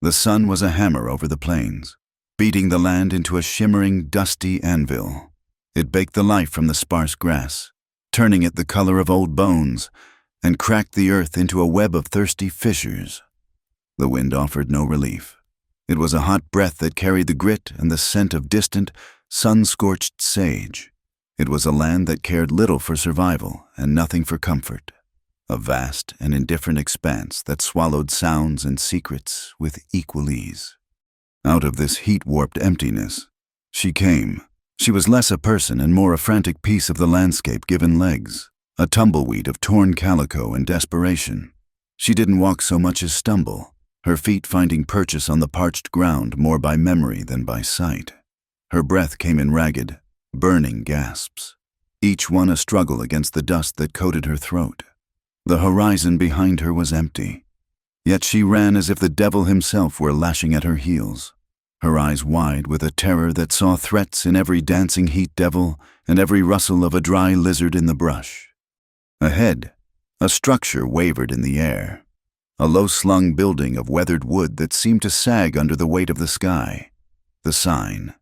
The sun was a hammer over the plains, beating the land into a shimmering, dusty anvil. It baked the life from the sparse grass, turning it the color of old bones, and cracked the earth into a web of thirsty fissures. The wind offered no relief. It was a hot breath that carried the grit and the scent of distant, sun-scorched sage. It was a land that cared little for survival and nothing for comfort. A vast and indifferent expanse that swallowed sounds and secrets with equal ease. Out of this heat-warped emptiness, she came. She was less a person and more a frantic piece of the landscape given legs, a tumbleweed of torn calico and desperation. She didn't walk so much as stumble, her feet finding purchase on the parched ground more by memory than by sight. Her breath came in ragged, burning gasps, each one a struggle against the dust that coated her throat. The horizon behind her was empty, yet she ran as if the devil himself were lashing at her heels, her eyes wide with a terror that saw threats in every dancing heat devil and every rustle of a dry lizard in the brush. Ahead, a structure wavered in the air, a low-slung building of weathered wood that seemed to sag under the weight of the sky. The sign,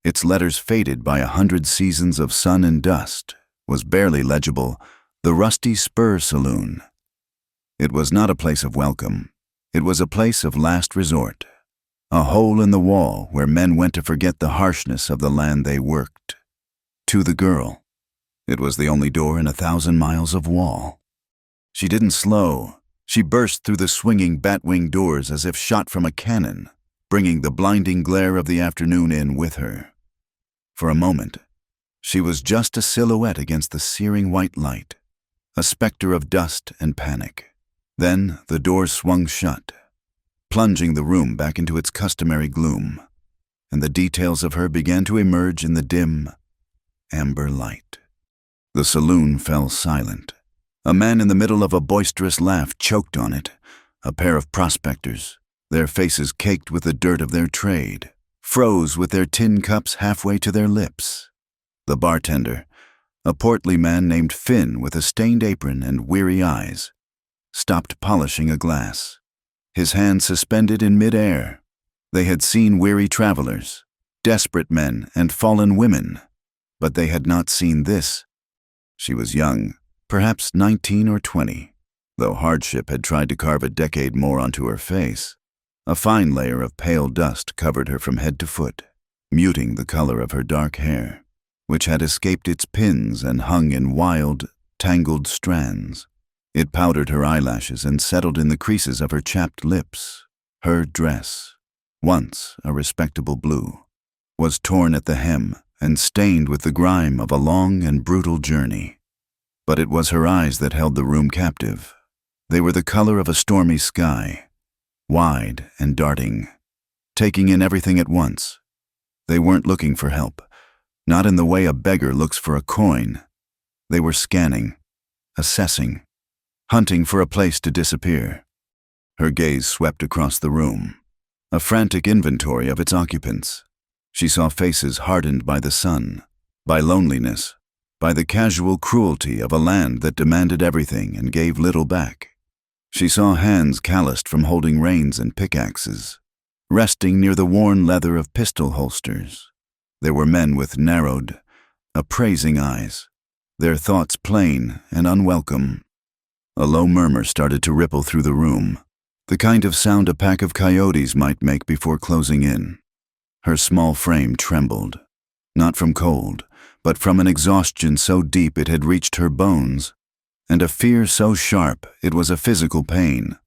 its letters faded by 100 seasons of sun and dust, was barely legible: the Rusty Spur Saloon. It was not a place of welcome. It was a place of last resort, a hole in the wall where men went to forget the harshness of the land they worked. To the girl, it was the only door in 1,000 miles of wall. She didn't slow. She burst through the swinging bat-wing doors as if shot from a cannon, bringing the blinding glare of the afternoon in with her. For a moment, she was just a silhouette against the searing white light, a specter of dust and panic. Then the door swung shut, plunging the room back into its customary gloom, and the details of her began to emerge in the dim, amber light. The saloon fell silent. A man in the middle of a boisterous laugh choked on it. A pair of prospectors, their faces caked with the dirt of their trade, froze with their tin cups halfway to their lips. The bartender, a portly man named Finn with a stained apron and weary eyes, stopped polishing a glass, his hand suspended in mid-air. They had seen weary travelers, desperate men and fallen women, but they had not seen this. She was young, perhaps 19 or 20, though hardship had tried to carve a decade more onto her face. A fine layer of pale dust covered her from head to foot, muting the color of her dark hair, which had escaped its pins and hung in wild, tangled strands. It powdered her eyelashes and settled in the creases of her chapped lips. Her dress, once a respectable blue, was torn at the hem and stained with the grime of a long and brutal journey. But it was her eyes that held the room captive. They were the color of a stormy sky, wide and darting, taking in everything at once. They weren't looking for help, not in the way a beggar looks for a coin. They were scanning, assessing, hunting for a place to disappear. Her gaze swept across the room, a frantic inventory of its occupants. She saw faces hardened by the sun, by loneliness, by the casual cruelty of a land that demanded everything and gave little back. She saw hands calloused from holding reins and pickaxes, resting near the worn leather of pistol holsters. There were men with narrowed, appraising eyes, their thoughts plain and unwelcome. A low murmur started to ripple through the room, the kind of sound a pack of coyotes might make before closing in. Her small frame trembled, not from cold, but from an exhaustion so deep it had reached her bones, and a fear so sharp it was a physical pain.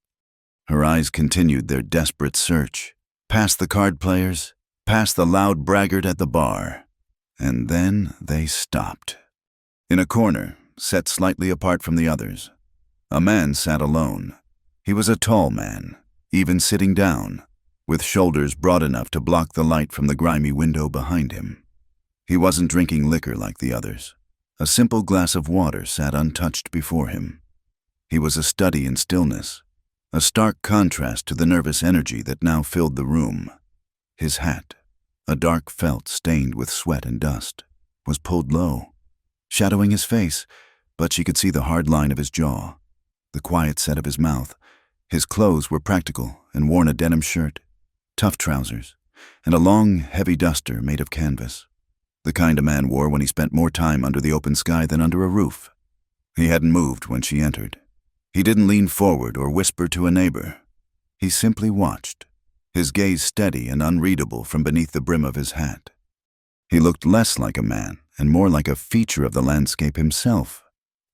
Her eyes continued their desperate search, past the card players, past the loud braggart at the bar, and then they stopped. In a corner, set slightly apart from the others, a man sat alone. He was a tall man, even sitting down, with shoulders broad enough to block the light from the grimy window behind him. He wasn't drinking liquor like the others. A simple glass of water sat untouched before him. He was a study in stillness, a stark contrast to the nervous energy that now filled the room. His hat, a dark felt stained with sweat and dust, was pulled low, shadowing his face, but she could see the hard line of his jaw, the quiet set of his mouth. His clothes were practical and wore a denim shirt, tough trousers, and a long, heavy duster made of canvas. The kind a man wore when he spent more time under the open sky than under a roof. He hadn't moved when she entered. He didn't lean forward or whisper to a neighbor. He simply watched, his gaze steady and unreadable from beneath the brim of his hat. He looked less like a man and more like a feature of the landscape himself,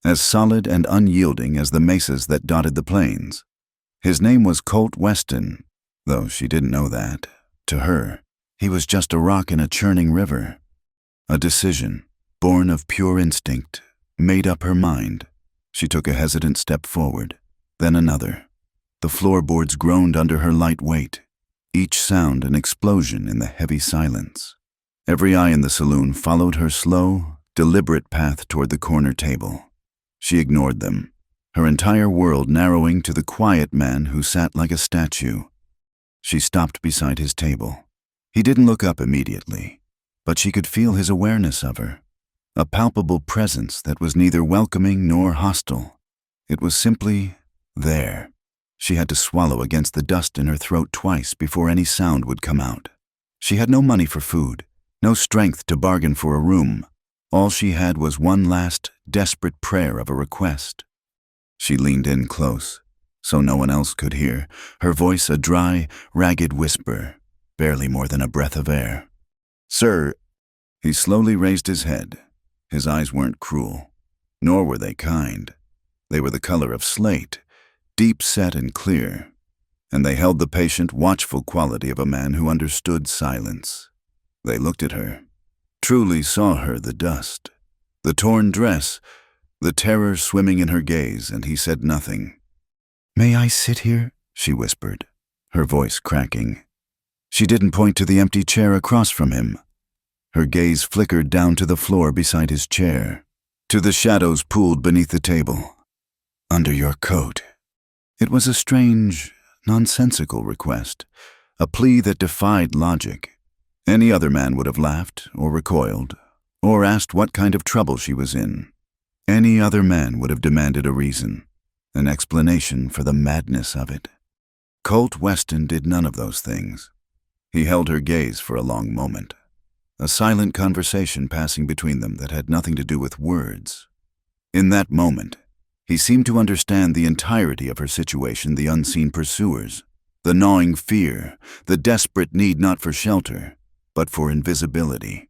as solid and unyielding as the mesas that dotted the plains. His name was Colt Weston, though she didn't know that. To her, he was just a rock in a churning river. A decision, born of pure instinct, made up her mind. She took a hesitant step forward, then another. The floorboards groaned under her light weight, each sound an explosion in the heavy silence. Every eye in the saloon followed her slow, deliberate path toward the corner table. She ignored them, her entire world narrowing to the quiet man who sat like a statue. She stopped beside his table. He didn't look up immediately, but she could feel his awareness of her, a palpable presence that was neither welcoming nor hostile. It was simply there. She had to swallow against the dust in her throat twice before any sound would come out. She had no money for food, no strength to bargain for a room. All she had was one last, desperate prayer of a request. She leaned in close, so no one else could hear, her voice a dry, ragged whisper, barely more than a breath of air. "Sir," he slowly raised his head. His eyes weren't cruel, nor were they kind. They were the color of slate, deep-set and clear, and they held the patient, watchful quality of a man who understood silence. They looked at her, truly saw her, the dust, the torn dress, the terror swimming in her gaze, and he said nothing. "May I sit here?" she whispered, her voice cracking. She didn't point to the empty chair across from him. Her gaze flickered down to the floor beside his chair, to the shadows pooled beneath the table. "Under your coat." It was a strange, nonsensical request, a plea that defied logic. Any other man would have laughed or recoiled, or asked what kind of trouble she was in. Any other man would have demanded a reason, an explanation for the madness of it. Colt Weston did none of those things. He held her gaze for a long moment, a silent conversation passing between them that had nothing to do with words. In that moment, he seemed to understand the entirety of her situation, the unseen pursuers, the gnawing fear, the desperate need not for shelter, but for invisibility.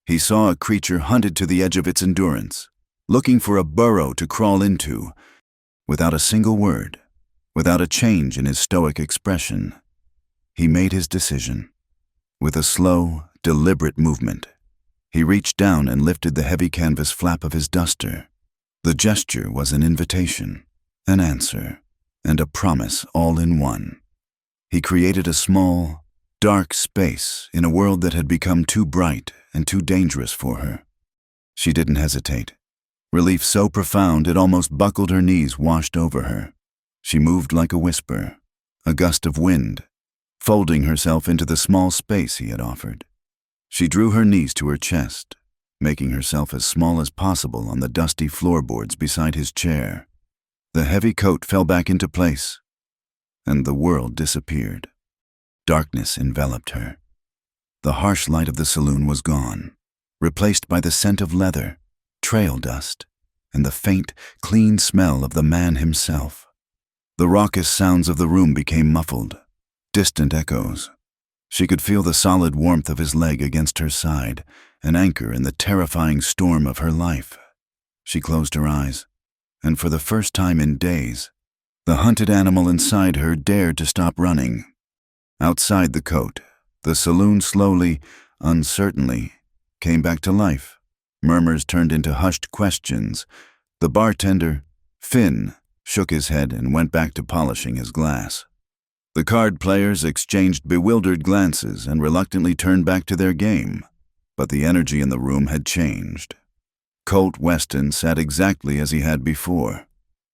He saw a creature hunted to the edge of its endurance, looking for a burrow to crawl into. Without a single word, without a change in his stoic expression, he made his decision. With a slow, deliberate movement, he reached down and lifted the heavy canvas flap of his duster. The gesture was an invitation, an answer, and a promise all in one. He created a small, dark space in a world that had become too bright and too dangerous for her. She didn't hesitate. Relief so profound it almost buckled her knees washed over her. She moved like a whisper, a gust of wind, folding herself into the small space he had offered. She drew her knees to her chest, making herself as small as possible on the dusty floorboards beside his chair. The heavy coat fell back into place, and the world disappeared. Darkness enveloped her. The harsh light of the saloon was gone, replaced by the scent of leather, trail dust, and the faint, clean smell of the man himself. The raucous sounds of the room became muffled, distant echoes. She could feel the solid warmth of his leg against her side, an anchor in the terrifying storm of her life. She closed her eyes, and for the first time in days, the hunted animal inside her dared to stop running. Outside the coat, the saloon slowly, uncertainly, came back to life. Murmurs turned into hushed questions. The bartender, Finn, shook his head and went back to polishing his glass. The card players exchanged bewildered glances and reluctantly turned back to their game, but the energy in the room had changed. Colt Weston sat exactly as he had before,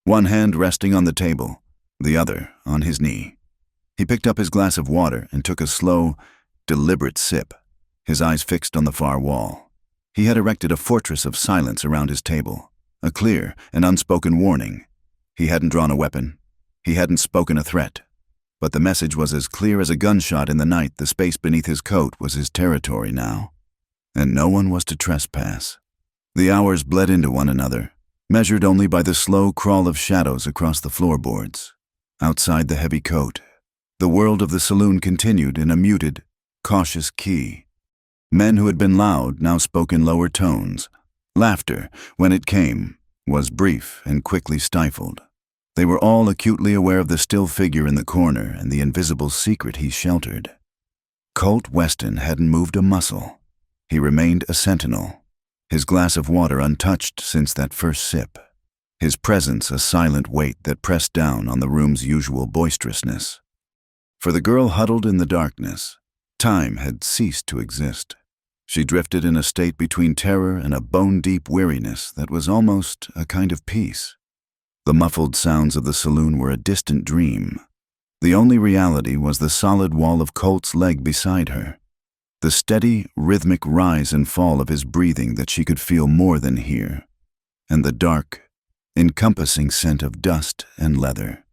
one hand resting on the table, the other on his knee. He picked up his glass of water and took a slow, deliberate sip, his eyes fixed on the far wall. He had erected a fortress of silence around his table, a clear and unspoken warning. He hadn't drawn a weapon. He hadn't spoken a threat. But the message was as clear as a gunshot in the night. The space beneath his coat was his territory now, and no one was to trespass. The hours bled into one another, measured only by the slow crawl of shadows across the floorboards. Outside the heavy coat, the world of the saloon continued in a muted, cautious key. Men who had been loud now spoke in lower tones. Laughter, when it came, was brief and quickly stifled. They were all acutely aware of the still figure in the corner and the invisible secret he sheltered. Colt Weston hadn't moved a muscle. He remained a sentinel, his glass of water untouched since that first sip, his presence a silent weight that pressed down on the room's usual boisterousness. For the girl huddled in the darkness, time had ceased to exist. She drifted in a state between terror and a bone-deep weariness that was almost a kind of peace. The muffled sounds of the saloon were a distant dream. The only reality was the solid wall of Colt's leg beside her, the steady, rhythmic rise and fall of his breathing that she could feel more than hear, and the dark, encompassing scent of dust and leather.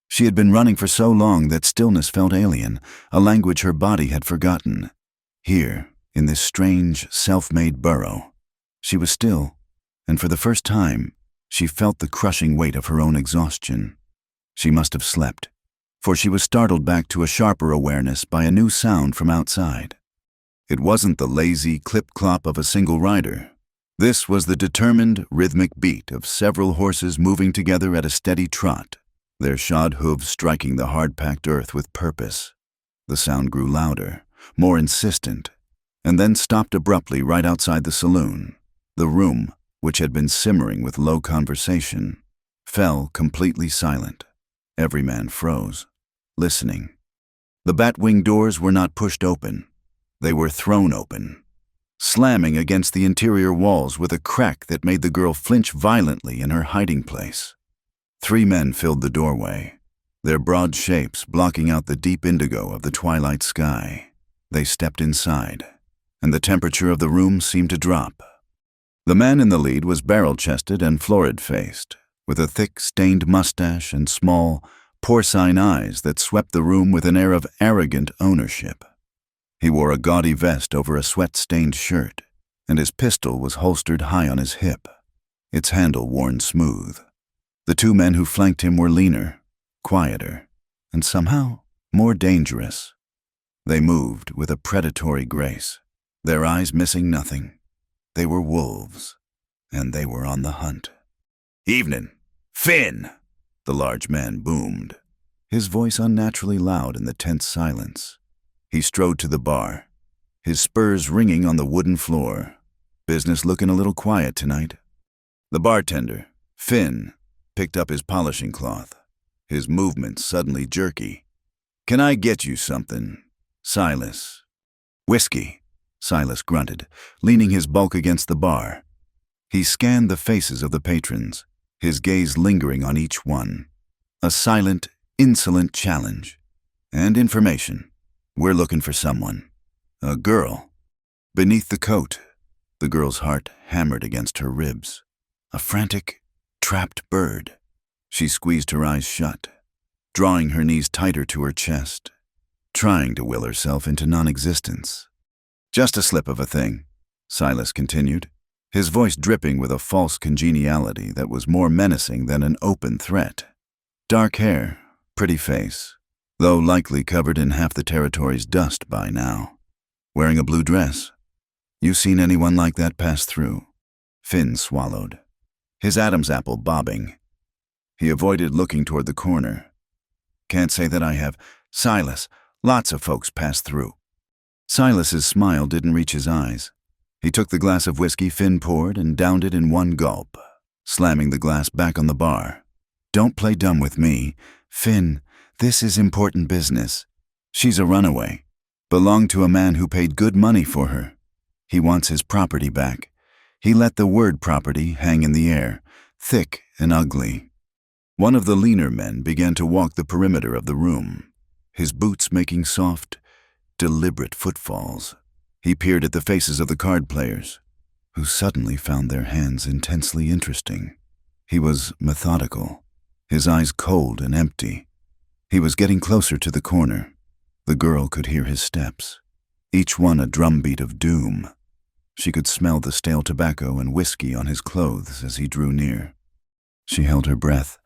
She had been running for so long that stillness felt alien, a language her body had forgotten. Here, in this strange, self-made burrow, she was still, and for the first time, she felt the crushing weight of her own exhaustion. She must have slept, for she was startled back to a sharper awareness by a new sound from outside. It wasn't the lazy clip-clop of a single rider. This was the determined, rhythmic beat of several horses moving together at a steady trot, their shod hooves striking the hard-packed earth with purpose. The sound grew louder, more insistent, and then stopped abruptly right outside the saloon. The room, which had been simmering with low conversation, fell completely silent. Every man froze, listening. The bat-wing doors were not pushed open. They were thrown open, slamming against the interior walls with a crack that made the girl flinch violently in her hiding place. 3 men filled the doorway, their broad shapes blocking out the deep indigo of the twilight sky. They stepped inside, and the temperature of the room seemed to drop. The man in the lead was barrel-chested and florid-faced, with a thick, stained mustache and small, porcine eyes that swept the room with an air of arrogant ownership. He wore a gaudy vest over a sweat-stained shirt, and his pistol was holstered high on his hip, its handle worn smooth. The 2 men who flanked him were leaner, quieter, and somehow more dangerous. They moved with a predatory grace, their eyes missing nothing. They were wolves, and they were on the hunt. "Evening, Finn!" the large man boomed, his voice unnaturally loud in the tense silence. He strode to the bar, his spurs ringing on the wooden floor. Business looking a little quiet tonight. The bartender, Finn, picked up his polishing cloth, his movements suddenly jerky. "Can I get you something, Silas?" "Whiskey," Silas grunted, leaning his bulk against the bar. He scanned the faces of the patrons, his gaze lingering on each one. A silent, insolent challenge. "And information. We're looking for someone. A girl." Beneath the coat, the girl's heart hammered against her ribs. A frantic, trapped bird. She squeezed her eyes shut, drawing her knees tighter to her chest, trying to will herself into non-existence. "Just a slip of a thing," Silas continued, his voice dripping with a false congeniality that was more menacing than an open threat. Dark hair, pretty face, though likely covered in half the territory's dust by now. Wearing a blue dress. "You seen anyone like that pass through?" Finn swallowed, his Adam's apple bobbing. He avoided looking toward the corner. "Can't say that I have. Silas, lots of folks pass through." Silas's smile didn't reach his eyes. He took the glass of whiskey Finn poured and downed it in one gulp, slamming the glass back on the bar. "Don't play dumb with me. Finn, this is important business. She's a runaway. Belonged to a man who paid good money for her. He wants his property back." He let the word property hang in the air, thick and ugly. One of the leaner men began to walk the perimeter of the room, his boots making soft, deliberate footfalls. He peered at the faces of the card players, who suddenly found their hands intensely interesting. He was methodical, his eyes cold and empty. He was getting closer to the corner. The girl could hear his steps, each one a drumbeat of doom. She could smell the stale tobacco and whiskey on his clothes as he drew near. She held her breath.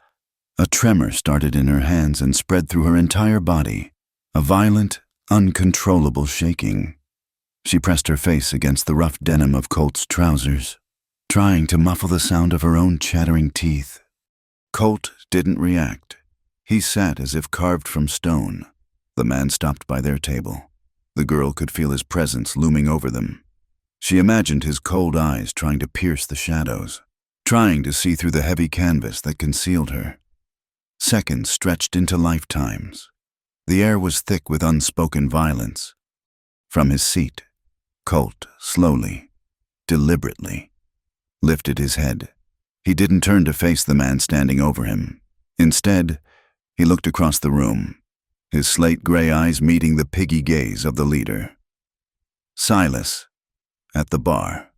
A tremor started in her hands and spread through her entire body, a violent, uncontrollable shaking. She pressed her face against the rough denim of Colt's trousers, trying to muffle the sound of her own chattering teeth. Colt didn't react. He sat as if carved from stone. The man stopped by their table. The girl could feel his presence looming over them. She imagined his cold eyes trying to pierce the shadows, trying to see through the heavy canvas that concealed her. Seconds stretched into lifetimes. The air was thick with unspoken violence. From his seat, Colt slowly, deliberately, lifted his head. He didn't turn to face the man standing over him. Instead, he looked across the room, his slate-gray eyes meeting the piggy gaze of the leader. Silas, at the bar.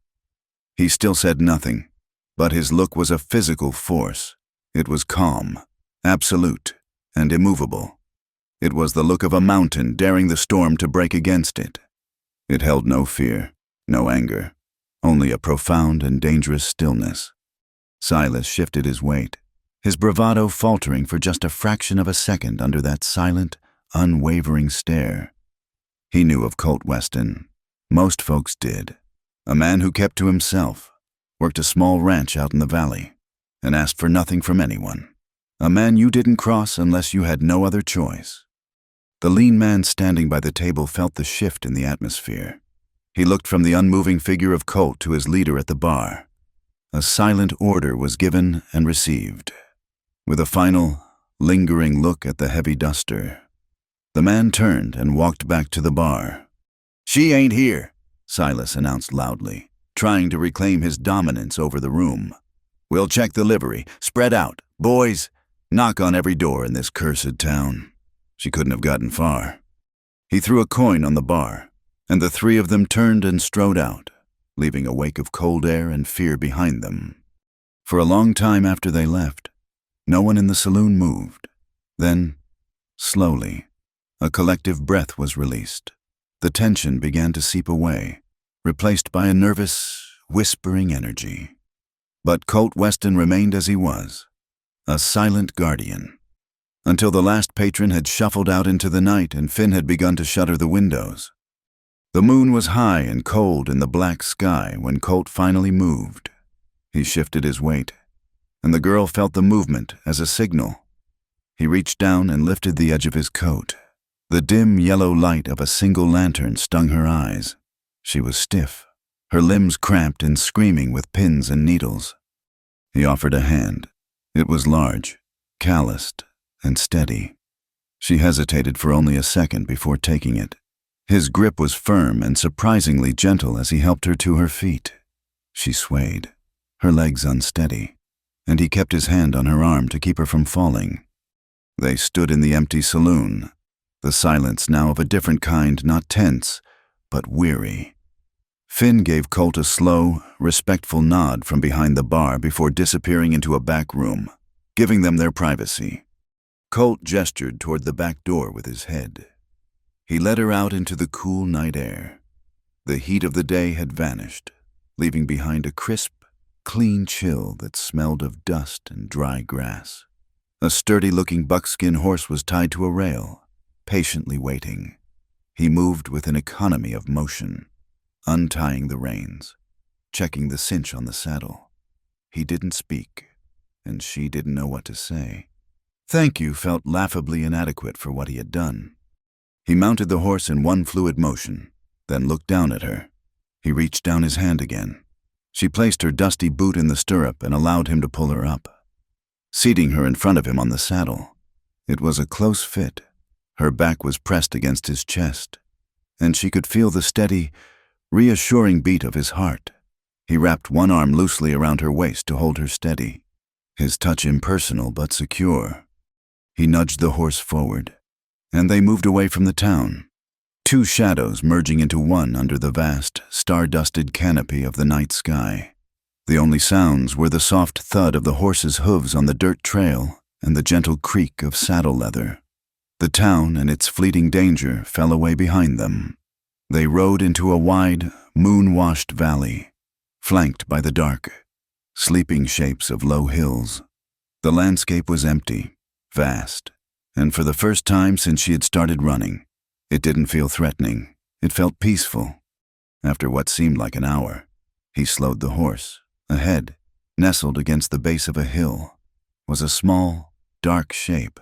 He still said nothing, but his look was a physical force. It was calm, absolute, and immovable. It was the look of a mountain daring the storm to break against it. It held no fear, no anger, only a profound and dangerous stillness. Silas shifted his weight, his bravado faltering for just a fraction of a second under that silent, unwavering stare. He knew of Colt Weston. Most folks did. A man who kept to himself, worked a small ranch out in the valley, and asked for nothing from anyone. A man you didn't cross unless you had no other choice. The lean man standing by the table felt the shift in the atmosphere. He looked from the unmoving figure of Colt to his leader at the bar. A silent order was given and received. With a final, lingering look at the heavy duster, the man turned and walked back to the bar. "She ain't here," Silas announced loudly, trying to reclaim his dominance over the room. "We'll check the livery. Spread out. Boys, knock on every door in this cursed town." She couldn't have gotten far. He threw a coin on the bar, and the three of them turned and strode out, leaving a wake of cold air and fear behind them. For a long time after they left, no one in the saloon moved. Then, slowly, a collective breath was released. The tension began to seep away, replaced by a nervous, whispering energy. But Colt Weston remained as he was, a silent guardian, until the last patron had shuffled out into the night and Finn had begun to shutter the windows. The moon was high and cold in the black sky when Colt finally moved. He shifted his weight, and the girl felt the movement as a signal. He reached down and lifted the edge of his coat. The dim yellow light of a single lantern stung her eyes. She was stiff, her limbs cramped and screaming with pins and needles. He offered a hand. It was large, calloused, and steady. She hesitated for only a second before taking it. His grip was firm and surprisingly gentle as he helped her to her feet. She swayed, her legs unsteady, and he kept his hand on her arm to keep her from falling. They stood in the empty saloon, the silence now of a different kind, not tense, but weary. Finn gave Colt a slow, respectful nod from behind the bar before disappearing into a back room, giving them their privacy. Colt gestured toward the back door with his head. He led her out into the cool night air. The heat of the day had vanished, leaving behind a crisp, clean chill that smelled of dust and dry grass. A sturdy-looking buckskin horse was tied to a rail, patiently waiting. He moved with an economy of motion, untying the reins, checking the cinch on the saddle. He didn't speak, and she didn't know what to say. Thank you felt laughably inadequate for what he had done. He mounted the horse in one fluid motion, then looked down at her. He reached down his hand again. She placed her dusty boot in the stirrup and allowed him to pull her up, seating her in front of him on the saddle. It was a close fit. Her back was pressed against his chest, and she could feel the steady, reassuring beat of his heart. He wrapped one arm loosely around her waist to hold her steady, his touch impersonal but secure. He nudged the horse forward, and they moved away from the town, two shadows merging into one under the vast, star-dusted canopy of the night sky. The only sounds were the soft thud of the horse's hooves on the dirt trail and the gentle creak of saddle leather. The town and its fleeting danger fell away behind them. They rode into a wide, moon-washed valley, flanked by the dark, sleeping shapes of low hills. The landscape was empty, vast, and for the first time since she had started running, it didn't feel threatening. It felt peaceful. After what seemed like an hour, he slowed the horse. Ahead, nestled against the base of a hill, was a small, dark shape.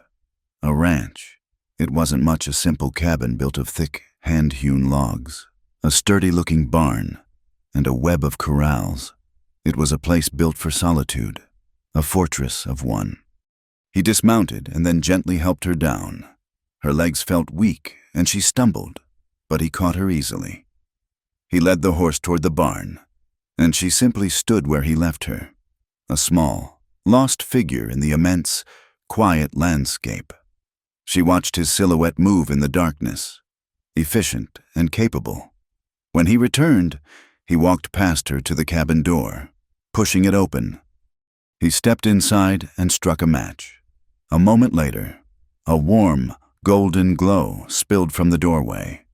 A ranch. It wasn't much a simple cabin built of thick, hand-hewn logs, a sturdy-looking barn, and a web of corrals. It was a place built for solitude, a fortress of one. He dismounted and then gently helped her down. Her legs felt weak, and she stumbled, but he caught her easily. He led the horse toward the barn, and she simply stood where he left her, a small, lost figure in the immense, quiet landscape. She watched his silhouette move in the darkness, efficient and capable. When he returned, he walked past her to the cabin door, pushing it open. He stepped inside and struck a match. A moment later, a warm, golden glow spilled from the doorway.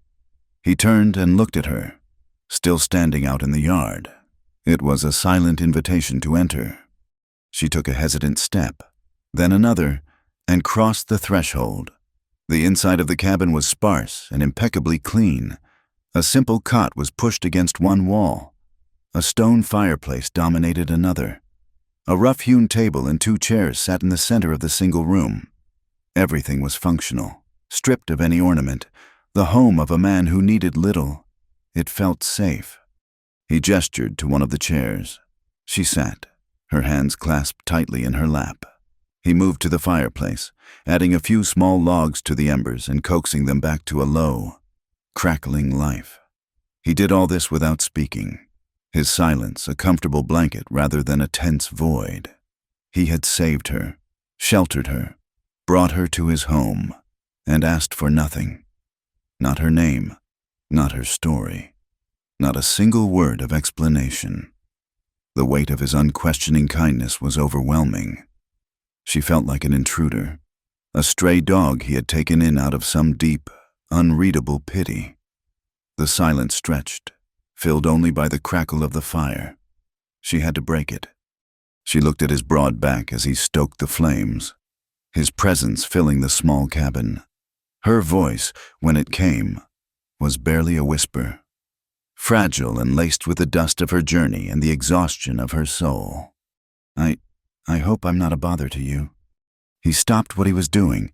He turned and looked at her, still standing out in the yard. It was a silent invitation to enter. She took a hesitant step, then another, and crossed the threshold. The inside of the cabin was sparse and impeccably clean. A simple cot was pushed against one wall. A stone fireplace dominated another. A rough-hewn table and 2 chairs sat in the center of the single room. Everything was functional, stripped of any ornament, the home of a man who needed little. It felt safe. He gestured to one of the chairs. She sat, her hands clasped tightly in her lap. He moved to the fireplace, adding a few small logs to the embers and coaxing them back to a low, crackling life. He did all this without speaking, his silence a comfortable blanket rather than a tense void. He had saved her, sheltered her, brought her to his home, and asked for nothing. Not her name, not her story, not a single word of explanation. The weight of his unquestioning kindness was overwhelming. She felt like an intruder, a stray dog he had taken in out of some deep, unreadable pity. The silence stretched, filled only by the crackle of the fire. She had to break it. She looked at his broad back as he stoked the flames, his presence filling the small cabin. Her voice, when it came, was barely a whisper, fragile and laced with the dust of her journey and the exhaustion of her soul. I hope I'm not a bother to you." He stopped what he was doing.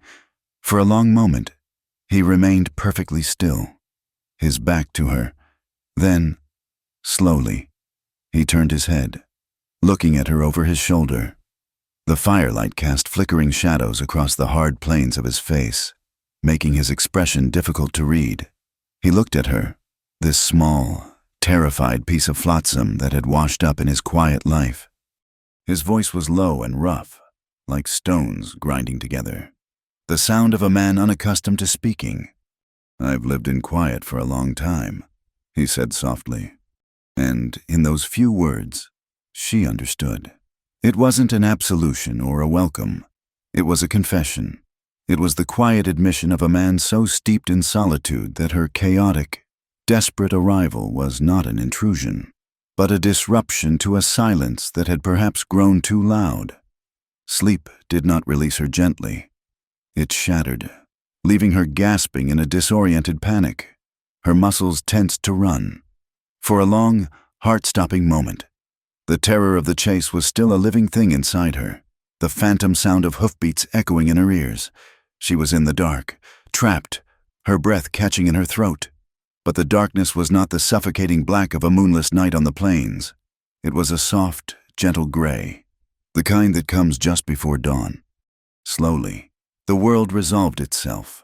For a long moment, he remained perfectly still, his back to her. Then, slowly, he turned his head, looking at her over his shoulder. The firelight cast flickering shadows across the hard planes of his face, making his expression difficult to read. He looked at her, this small, terrified piece of flotsam that had washed up in his quiet life. His voice was low and rough, like stones grinding together, the sound of a man unaccustomed to speaking. "I've lived in quiet for a long time," he said softly. And in those few words, she understood. It wasn't an absolution or a welcome. It was a confession. It was the quiet admission of a man so steeped in solitude that her chaotic, desperate arrival was not an intrusion, but a disruption to a silence that had perhaps grown too loud. Sleep did not release her gently. It shattered, leaving her gasping in a disoriented panic, her muscles tensed to run. For a long, heart-stopping moment, the terror of the chase was still a living thing inside her, the phantom sound of hoofbeats echoing in her ears. She was in the dark, trapped, her breath catching in her throat. But the darkness was not the suffocating black of a moonless night on the plains. It was a soft, gentle gray, the kind that comes just before dawn. Slowly, the world resolved itself.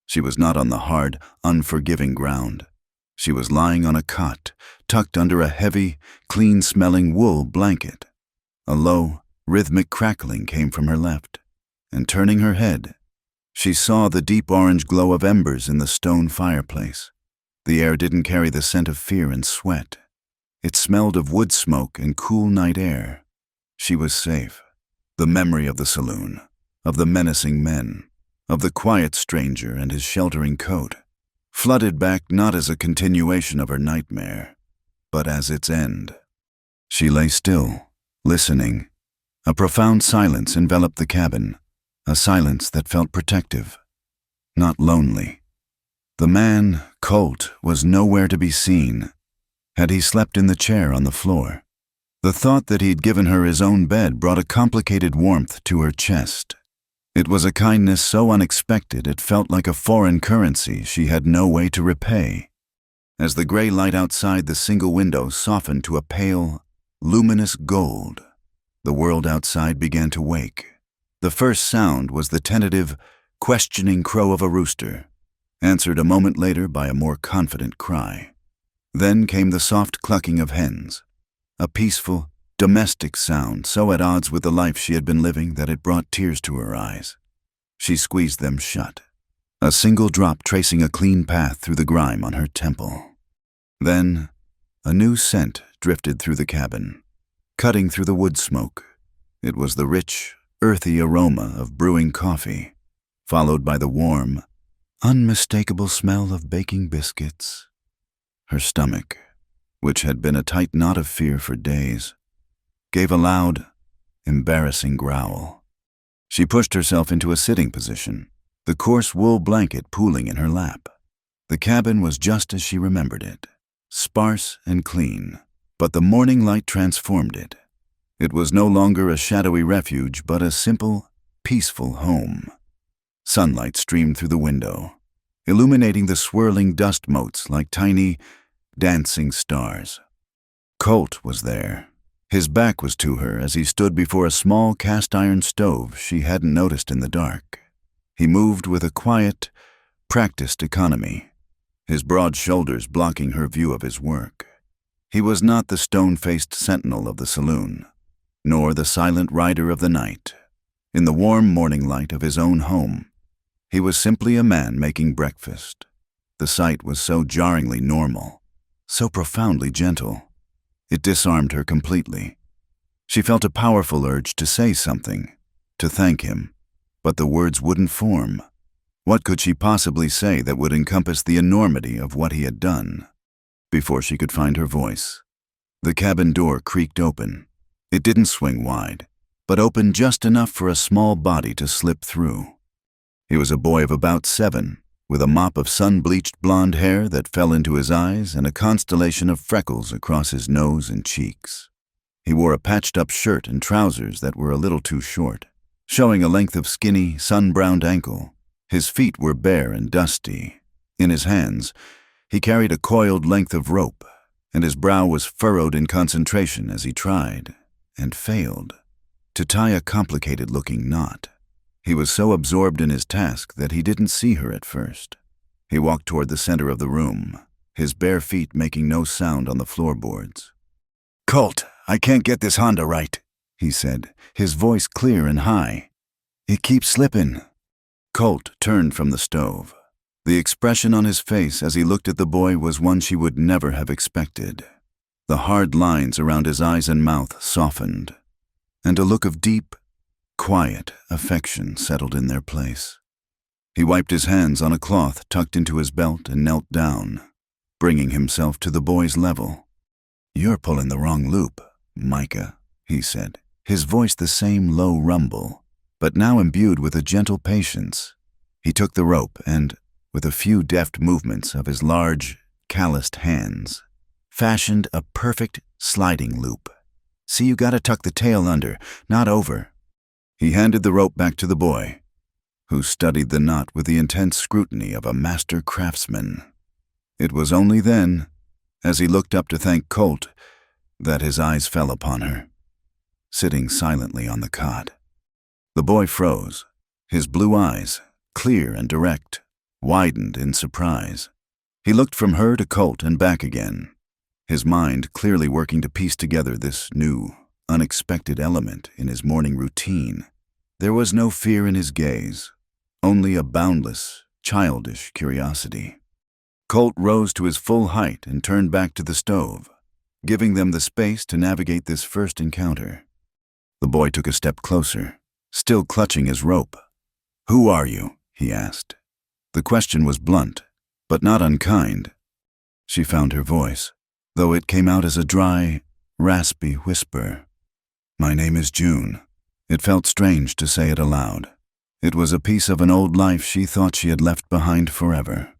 She was not on the hard, unforgiving ground. She was lying on a cot, tucked under a heavy, clean-smelling wool blanket. A low, rhythmic crackling came from her left, and turning her head, she saw the deep orange glow of embers in the stone fireplace. The air didn't carry the scent of fear and sweat. It smelled of wood smoke and cool night air. She was safe. The memory of the saloon, of the menacing men, of the quiet stranger and his sheltering coat, flooded back not as a continuation of her nightmare, but as its end. She lay still, listening. A profound silence enveloped the cabin, a silence that felt protective, not lonely. The man, Colt, was nowhere to be seen. Had he slept in the chair on the floor? The thought that he'd given her his own bed brought a complicated warmth to her chest. It was a kindness so unexpected it felt like a foreign currency she had no way to repay. As the gray light outside the single window softened to a pale, luminous gold, the world outside began to wake. The first sound was the tentative, questioning crow of a rooster, answered a moment later by a more confident cry. Then came the soft clucking of hens, a peaceful, domestic sound so at odds with the life she had been living that it brought tears to her eyes. She squeezed them shut, a single drop tracing a clean path through the grime on her temple. Then, a new scent drifted through the cabin, cutting through the wood smoke. It was the rich, earthy aroma of brewing coffee, followed by the warm, unmistakable smell of baking biscuits. Her stomach, which had been a tight knot of fear for days, gave a loud, embarrassing growl. She pushed herself into a sitting position, the coarse wool blanket pooling in her lap. The cabin was just as she remembered it, sparse and clean, but the morning light transformed it. It was no longer a shadowy refuge, but a simple, peaceful home. Sunlight streamed through the window, illuminating the swirling dust motes like tiny, dancing stars. Colt was there. His back was to her as he stood before a small cast-iron stove she hadn't noticed in the dark. He moved with a quiet, practiced economy, his broad shoulders blocking her view of his work. He was not the stone-faced sentinel of the saloon, nor the silent rider of the night. In the warm morning light of his own home, he was simply a man making breakfast. The sight was so jarringly normal, so profoundly gentle. It disarmed her completely. She felt a powerful urge to say something, to thank him, but the words wouldn't form. What could she possibly say that would encompass the enormity of what he had done? Before she could find her voice, the cabin door creaked open. It didn't swing wide, but opened just enough for a small body to slip through. He was a boy of about 7, with a mop of sun-bleached blonde hair that fell into his eyes and a constellation of freckles across his nose and cheeks. He wore a patched-up shirt and trousers that were a little too short, showing a length of skinny, sun-browned ankle. His feet were bare and dusty. In his hands, he carried a coiled length of rope, and his brow was furrowed in concentration as he tried, and failed, to tie a complicated-looking knot. He was so absorbed in his task that he didn't see her at first. He walked toward the center of the room, his bare feet making no sound on the floorboards. "Colt, I can't get this Honda right," he said, his voice clear and high. "It keeps slipping." Colt turned from the stove. The expression on his face as he looked at the boy was one she would never have expected. The hard lines around his eyes and mouth softened, and a look of deep, quiet affection settled in their place. He wiped his hands on a cloth tucked into his belt and knelt down, bringing himself to the boy's level. "You're pulling the wrong loop, Micah," he said, his voice the same low rumble, but now imbued with a gentle patience. He took the rope and, with a few deft movements of his large, calloused hands, fashioned a perfect sliding loop. "See, you gotta tuck the tail under, not over." He handed the rope back to the boy, who studied the knot with the intense scrutiny of a master craftsman. It was only then, as he looked up to thank Colt, that his eyes fell upon her, sitting silently on the cot. The boy froze, his blue eyes, clear and direct, widened in surprise. He looked from her to Colt and back again, his mind clearly working to piece together this new, unexpected element in his morning routine. There was no fear in his gaze, only a boundless, childish curiosity. Colt rose to his full height and turned back to the stove, giving them the space to navigate this first encounter. The boy took a step closer, still clutching his rope. "Who are you?" he asked. The question was blunt, but not unkind. She found her voice, though it came out as a dry, raspy whisper. My name is June. It felt strange to say it aloud. It was a piece of an old life she thought she had left behind forever.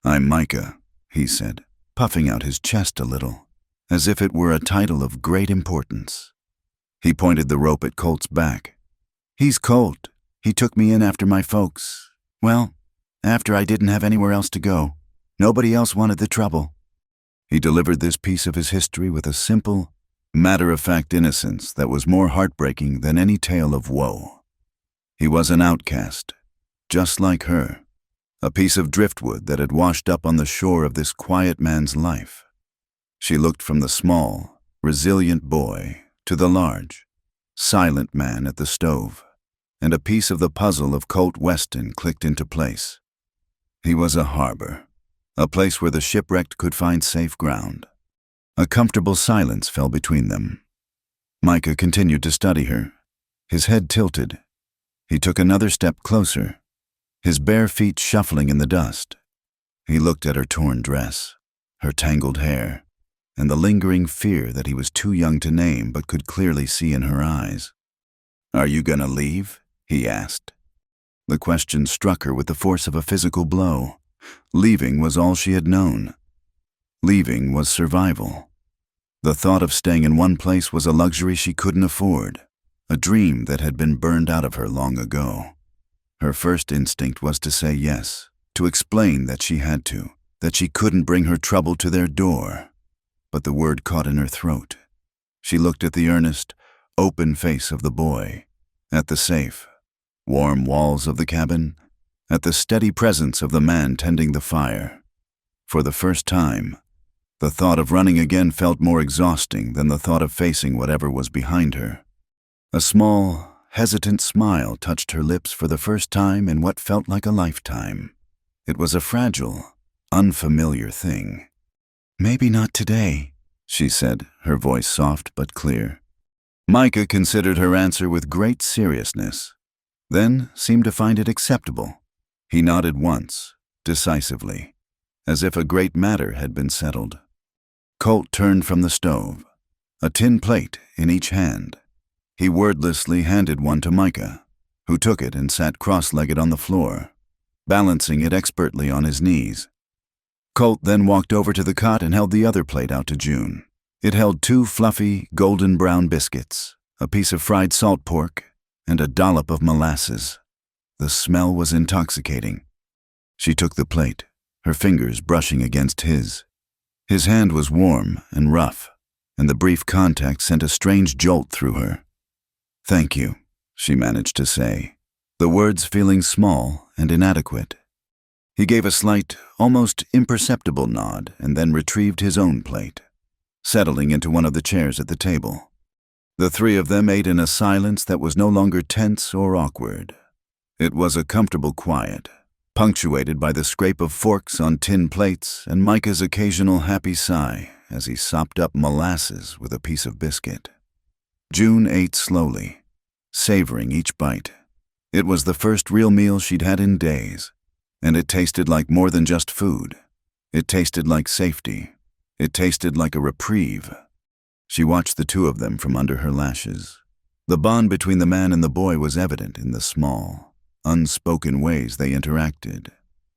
I'm Micah, he said, puffing out his chest a little, as if it were a title of great importance. He pointed the rope at Colt's back. He's Colt. He took me in after my folks. Well, after I didn't have anywhere else to go. Nobody else wanted the trouble. He delivered this piece of his history with a simple, matter-of-fact innocence that was more heartbreaking than any tale of woe. He was an outcast, just like her, a piece of driftwood that had washed up on the shore of this quiet man's life. She looked from the small, resilient boy to the large, silent man at the stove, and a piece of the puzzle of Colt Weston clicked into place. He was a harbor, a place where the shipwrecked could find safe ground. A comfortable silence fell between them. Micah continued to study her, his head tilted. He took another step closer, his bare feet shuffling in the dust. He looked at her torn dress, her tangled hair, and the lingering fear that he was too young to name but could clearly see in her eyes. Are you gonna leave? He asked. The question struck her with the force of a physical blow. Leaving was all she had known. Leaving was survival. The thought of staying in one place was a luxury she couldn't afford, a dream that had been burned out of her long ago. Her first instinct was to say yes, to explain that she had to, that she couldn't bring her trouble to their door. But the word caught in her throat. She looked at the earnest, open face of the boy, at the safe, warm walls of the cabin, at the steady presence of the man tending the fire. For the first time, the thought of running again felt more exhausting than the thought of facing whatever was behind her. A small, hesitant smile touched her lips for the first time in what felt like a lifetime. It was a fragile, unfamiliar thing. Maybe not today, she said, her voice soft but clear. Micah considered her answer with great seriousness, then seemed to find it acceptable. He nodded once, decisively, as if a great matter had been settled. Colt turned from the stove, a tin plate in each hand. He wordlessly handed one to Micah, who took it and sat cross-legged on the floor, balancing it expertly on his knees. Colt then walked over to the cot and held the other plate out to June. It held 2 fluffy, golden brown biscuits, a piece of fried salt pork, and a dollop of molasses. The smell was intoxicating. She took the plate, her fingers brushing against his. His hand was warm and rough, and the brief contact sent a strange jolt through her. Thank you, she managed to say, the words feeling small and inadequate. He gave a slight, almost imperceptible nod and then retrieved his own plate, settling into one of the chairs at the table. The three of them ate in a silence that was no longer tense or awkward. It was a comfortable quiet, punctuated by the scrape of forks on tin plates and Micah's occasional happy sigh as he sopped up molasses with a piece of biscuit. June ate slowly, savoring each bite. It was the first real meal she'd had in days, and it tasted like more than just food. It tasted like safety. It tasted like a reprieve. She watched the two of them from under her lashes. The bond between the man and the boy was evident in the small, unspoken ways they interacted.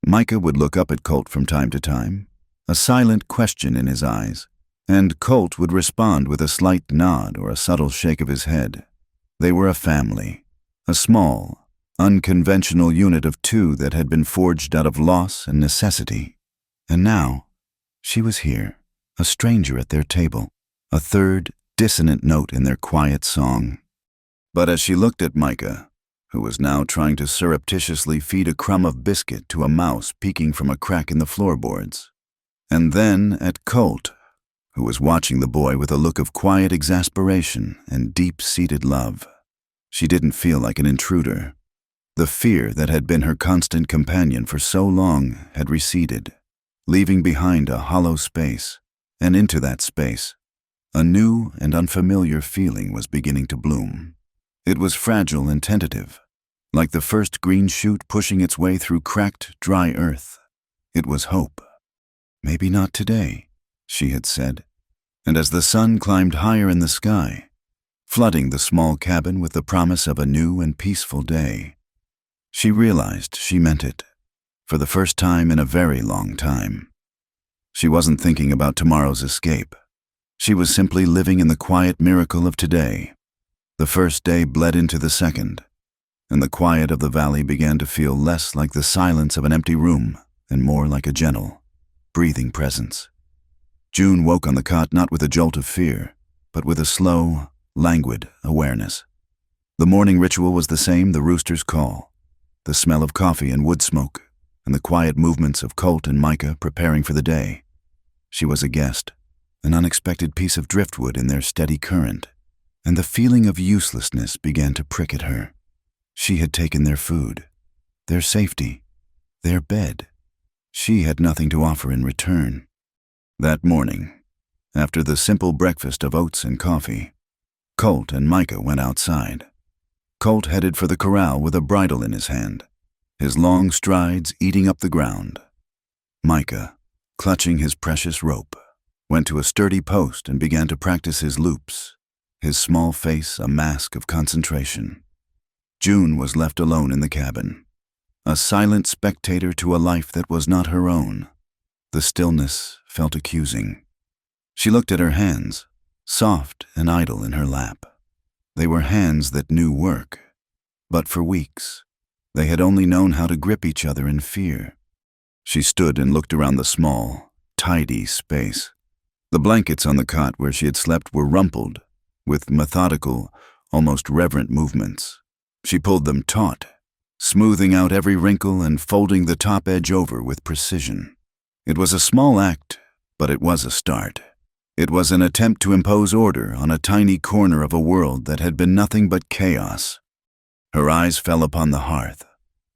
Micah would look up at Colt from time to time, a silent question in his eyes, and Colt would respond with a slight nod or a subtle shake of his head. They were a family, a small, unconventional unit of two that had been forged out of loss and necessity. And now, she was here, a stranger at their table, a third, dissonant note in their quiet song. But as she looked at Micah, who was now trying to surreptitiously feed a crumb of biscuit to a mouse peeking from a crack in the floorboards, and then at Colt, who was watching the boy with a look of quiet exasperation and deep-seated love, she didn't feel like an intruder. The fear that had been her constant companion for so long had receded, leaving behind a hollow space, and into that space, a new and unfamiliar feeling was beginning to bloom. It was fragile and tentative, like the first green shoot pushing its way through cracked, dry earth. It was hope. "Maybe not today," she had said, and as the sun climbed higher in the sky, flooding the small cabin with the promise of a new and peaceful day, she realized she meant it, for the first time in a very long time. She wasn't thinking about tomorrow's escape. She was simply living in the quiet miracle of today. The first day bled into the second, and the quiet of the valley began to feel less like the silence of an empty room and more like a gentle, breathing presence. June woke on the cot not with a jolt of fear, but with a slow, languid awareness. The morning ritual was the same: the rooster's call, the smell of coffee and wood smoke, and the quiet movements of Colt and Micah preparing for the day. She was a guest, an unexpected piece of driftwood in their steady current, and the feeling of uselessness began to prick at her. She had taken their food, their safety, their bed. She had nothing to offer in return. That morning, after the simple breakfast of oats and coffee, Colt and Micah went outside. Colt headed for the corral with a bridle in his hand, his long strides eating up the ground. Micah, clutching his precious rope, went to a sturdy post and began to practice his loops, his small face a mask of concentration. June was left alone in the cabin, a silent spectator to a life that was not her own. The stillness felt accusing. She looked at her hands, soft and idle in her lap. They were hands that knew work, but for weeks, they had only known how to grip each other in fear. She stood and looked around the small, tidy space. The blankets on the cot where she had slept were rumpled, with methodical, almost reverent movements. She pulled them taut, smoothing out every wrinkle and folding the top edge over with precision. It was a small act, but it was a start. It was an attempt to impose order on a tiny corner of a world that had been nothing but chaos. Her eyes fell upon the hearth.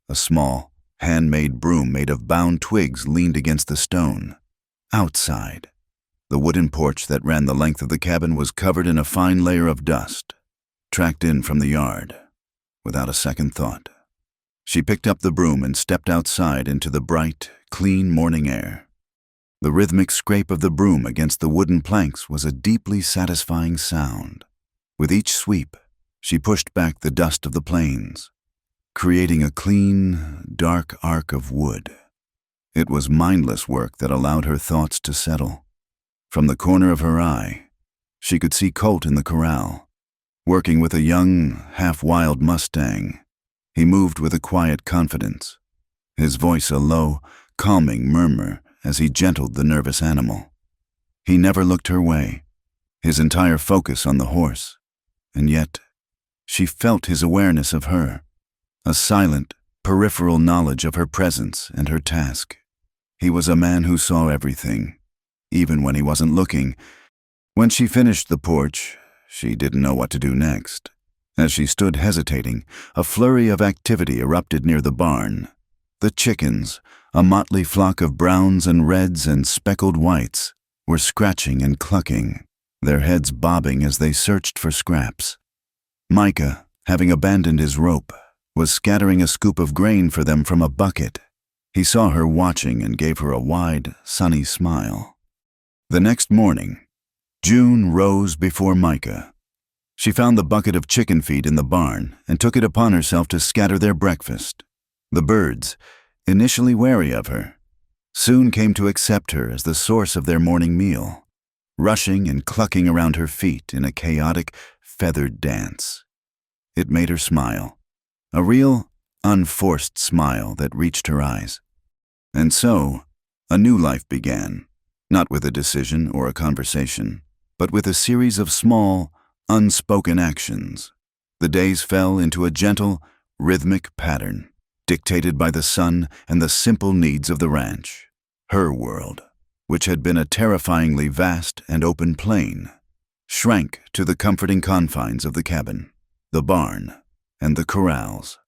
A small, handmade broom made of bound twigs leaned against the stone. Outside, the wooden porch that ran the length of the cabin was covered in a fine layer of dust, tracked in from the yard. Without a second thought, she picked up the broom and stepped outside into the bright, clean morning air. The rhythmic scrape of the broom against the wooden planks was a deeply satisfying sound. With each sweep, she pushed back the dust of the plains, creating a clean, dark arc of wood. It was mindless work that allowed her thoughts to settle. From the corner of her eye, she could see Colt in the corral, working with a young, half-wild Mustang. He moved with a quiet confidence, his voice a low, calming murmur as he gentled the nervous animal. He never looked her way, his entire focus on the horse, and yet she felt his awareness of her, a silent, peripheral knowledge of her presence and her task. He was a man who saw everything, even when he wasn't looking. When she finished the porch, she didn't know what to do next. As she stood hesitating, a flurry of activity erupted near the barn. The chickens, a motley flock of browns and reds and speckled whites, were scratching and clucking, their heads bobbing as they searched for scraps. Micah, having abandoned his rope, was scattering a scoop of grain for them from a bucket. He saw her watching and gave her a wide, sunny smile. The next morning, June rose before Micah. She found the bucket of chicken feed in the barn and took it upon herself to scatter their breakfast. The birds, initially wary of her, soon came to accept her as the source of their morning meal, rushing and clucking around her feet in a chaotic, feathered dance. It made her smile, a real, unforced smile that reached her eyes. And so, a new life began, not with a decision or a conversation, but with a series of small, unspoken actions. The days fell into a gentle, rhythmic pattern, dictated by the sun and the simple needs of the ranch. Her world, which had been a terrifyingly vast and open plain, shrank to the comforting confines of the cabin, the barn, and the corrals.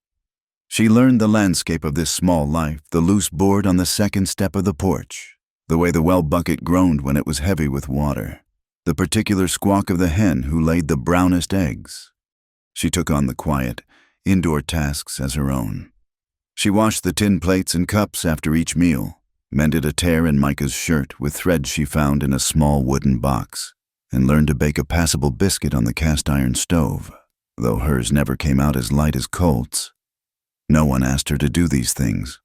She learned the landscape of this small life, the loose board on the second step of the porch, the way the well bucket groaned when it was heavy with water, the particular squawk of the hen who laid the brownest eggs. She took on the quiet, indoor tasks as her own. She washed the tin plates and cups after each meal, mended a tear in Micah's shirt with thread she found in a small wooden box, and learned to bake a passable biscuit on the cast-iron stove, though hers never came out as light as Colt's. No one asked her to do these things.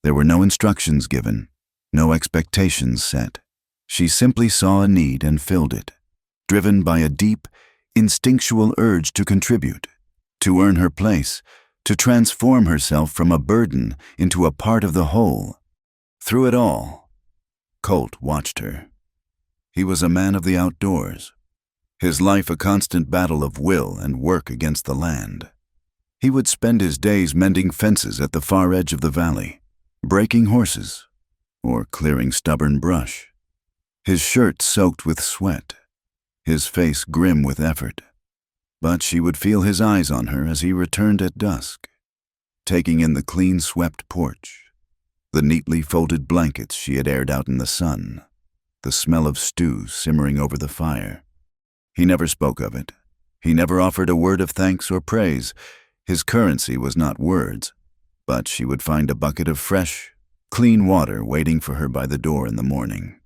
There were no instructions given, no expectations set. She simply saw a need and filled it, driven by a deep, instinctual urge to contribute, to earn her place, to transform herself from a burden into a part of the whole. Through it all, Colt watched her. He was a man of the outdoors, his life a constant battle of will and work against the land. He would spend his days mending fences at the far edge of the valley, breaking horses, or clearing stubborn brush. His shirt soaked with sweat, his face grim with effort. But she would feel his eyes on her as he returned at dusk, taking in the clean-swept porch, the neatly folded blankets she had aired out in the sun, the smell of stew simmering over the fire. He never spoke of it. He never offered a word of thanks or praise. His currency was not words, but she would find a bucket of fresh, clean water waiting for her by the door in the morning,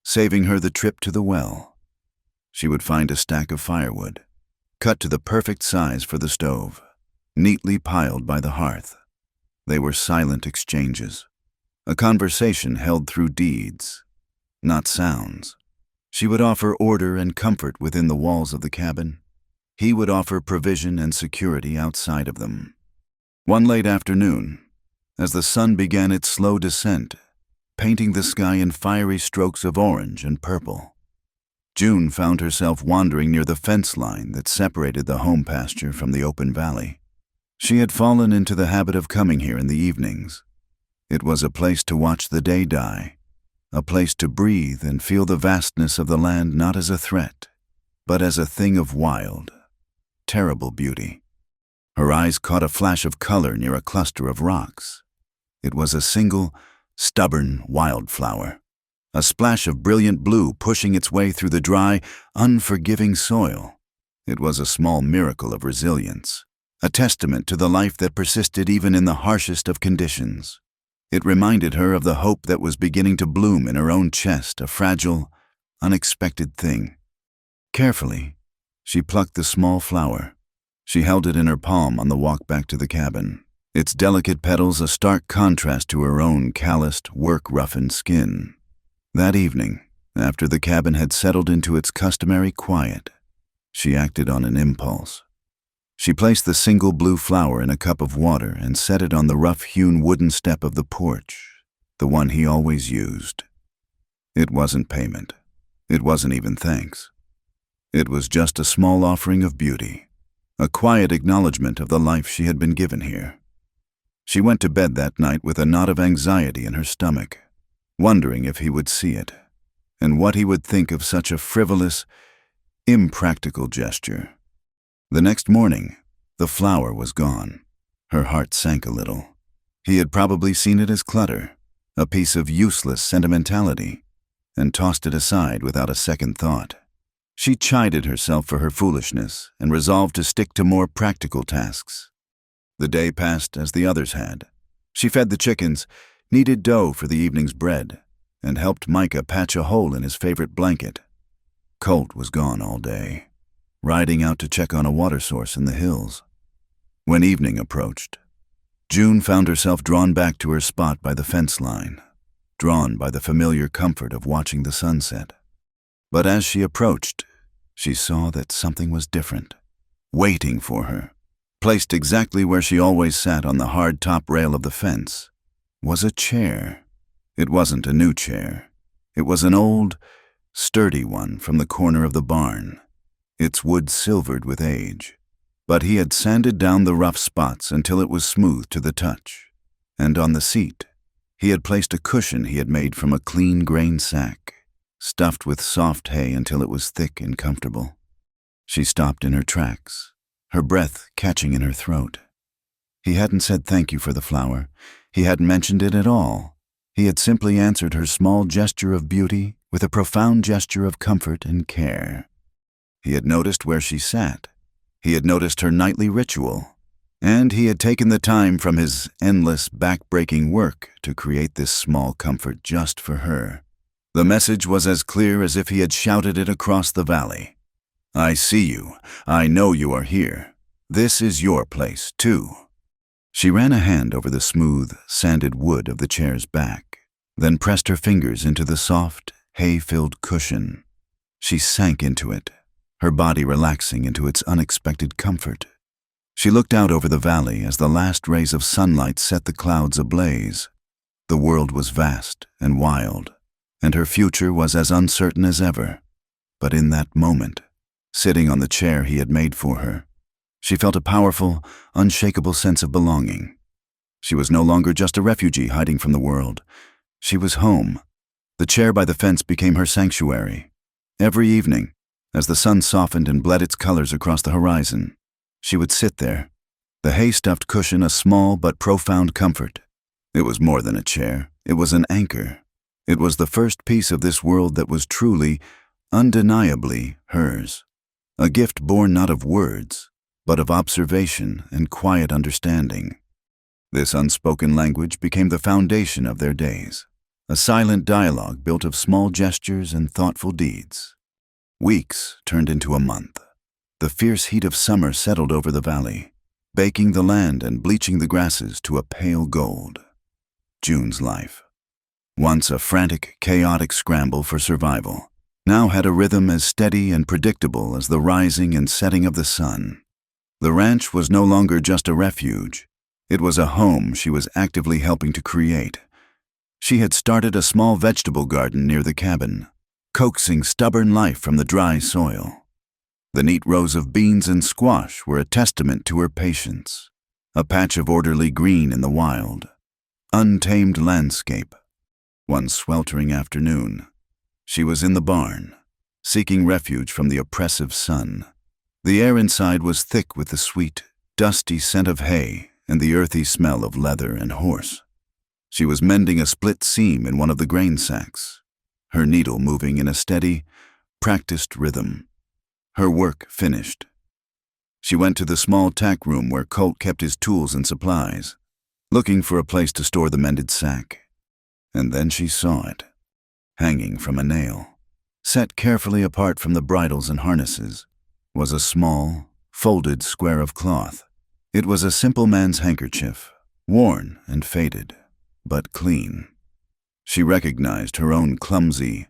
saving her the trip to the well. She would find a stack of firewood, cut to the perfect size for the stove, neatly piled by the hearth. They were silent exchanges, a conversation held through deeds, not sounds. She would offer order and comfort within the walls of the cabin. He would offer provision and security outside of them. One late afternoon, as the sun began its slow descent, painting the sky in fiery strokes of orange and purple, June found herself wandering near the fence line that separated the home pasture from the open valley. She had fallen into the habit of coming here in the evenings. It was a place to watch the day die, a place to breathe and feel the vastness of the land not as a threat, but as a thing of wild, terrible beauty. Her eyes caught a flash of color near a cluster of rocks. It was a single, stubborn wildflower, a splash of brilliant blue pushing its way through the dry, unforgiving soil. It was a small miracle of resilience, a testament to the life that persisted even in the harshest of conditions. It reminded her of the hope that was beginning to bloom in her own chest, a fragile, unexpected thing. Carefully, she plucked the small flower. She held it in her palm on the walk back to the cabin, its delicate petals a stark contrast to her own calloused, work-roughened skin. That evening, after the cabin had settled into its customary quiet, she acted on an impulse. She placed the single blue flower in a cup of water and set it on the rough-hewn wooden step of the porch, the one he always used. It wasn't payment. It wasn't even thanks. It was just a small offering of beauty, a quiet acknowledgement of the life she had been given here. She went to bed that night with a knot of anxiety in her stomach, wondering if he would see it, and what he would think of such a frivolous, impractical gesture. The next morning, the flower was gone. Her heart sank a little. He had probably seen it as clutter, a piece of useless sentimentality, and tossed it aside without a second thought. She chided herself for her foolishness and resolved to stick to more practical tasks. The day passed as the others had. She fed the chickens, kneaded dough for the evening's bread, and helped Micah patch a hole in his favorite blanket. Colt was gone all day, riding out to check on a water source in the hills. When evening approached, June found herself drawn back to her spot by the fence line, drawn by the familiar comfort of watching the sunset. But as she approached, she saw that something was different, waiting for her. Placed exactly where she always sat on the hard top rail of the fence was a chair. It wasn't a new chair. It was an old, sturdy one from the corner of the barn, its wood silvered with age. But he had sanded down the rough spots until it was smooth to the touch, and on the seat he had placed a cushion he had made from a clean grain sack, stuffed with soft hay until it was thick and comfortable. She stopped in her tracks, her breath catching in her throat. He hadn't said thank you for the flower. He hadn't mentioned it at all. He had simply answered her small gesture of beauty with a profound gesture of comfort and care. He had noticed where she sat. He had noticed her nightly ritual, And he had taken the time from his endless, back-breaking work to create this small comfort just for her. The message was as clear as if he had shouted it across the valley. I see you. I know you are here. This is your place, too. She ran a hand over the smooth, sanded wood of the chair's back, then pressed her fingers into the soft, hay-filled cushion. She sank into it, her body relaxing into its unexpected comfort. She looked out over the valley as the last rays of sunlight set the clouds ablaze. The world was vast and wild, and her future was as uncertain as ever. But in that moment, sitting on the chair he had made for her, she felt a powerful, unshakable sense of belonging. She was no longer just a refugee hiding from the world. She was home. The chair by the fence became her sanctuary. Every evening, as the sun softened and bled its colors across the horizon, she would sit there, the hay-stuffed cushion a small but profound comfort. It was more than a chair. It was an anchor. It was the first piece of this world that was truly, undeniably hers. A gift born not of words, but of observation and quiet understanding. This unspoken language became the foundation of their days, a silent dialogue built of small gestures and thoughtful deeds. Weeks turned into a month. The fierce heat of summer settled over the valley, baking the land and bleaching the grasses to a pale gold. June's life, once a frantic, chaotic scramble for survival, now had a rhythm as steady and predictable as the rising and setting of the sun. The ranch was no longer just a refuge. It was a home she was actively helping to create. She had started a small vegetable garden near the cabin, coaxing stubborn life from the dry soil. The neat rows of beans and squash were a testament to her patience, a patch of orderly green in the wild, untamed landscape. One sweltering afternoon, she was in the barn, seeking refuge from the oppressive sun. The air inside was thick with the sweet, dusty scent of hay and the earthy smell of leather and horse. She was mending a split seam in one of the grain sacks, her needle moving in a steady, practiced rhythm. Her work finished. She went to the small tack room where Colt kept his tools and supplies, looking for a place to store the mended sack. And then she saw it, hanging from a nail, set carefully apart from the bridles and harnesses, was a small, folded square of cloth. It was a simple man's handkerchief, worn and faded, but clean. She recognized her own clumsy,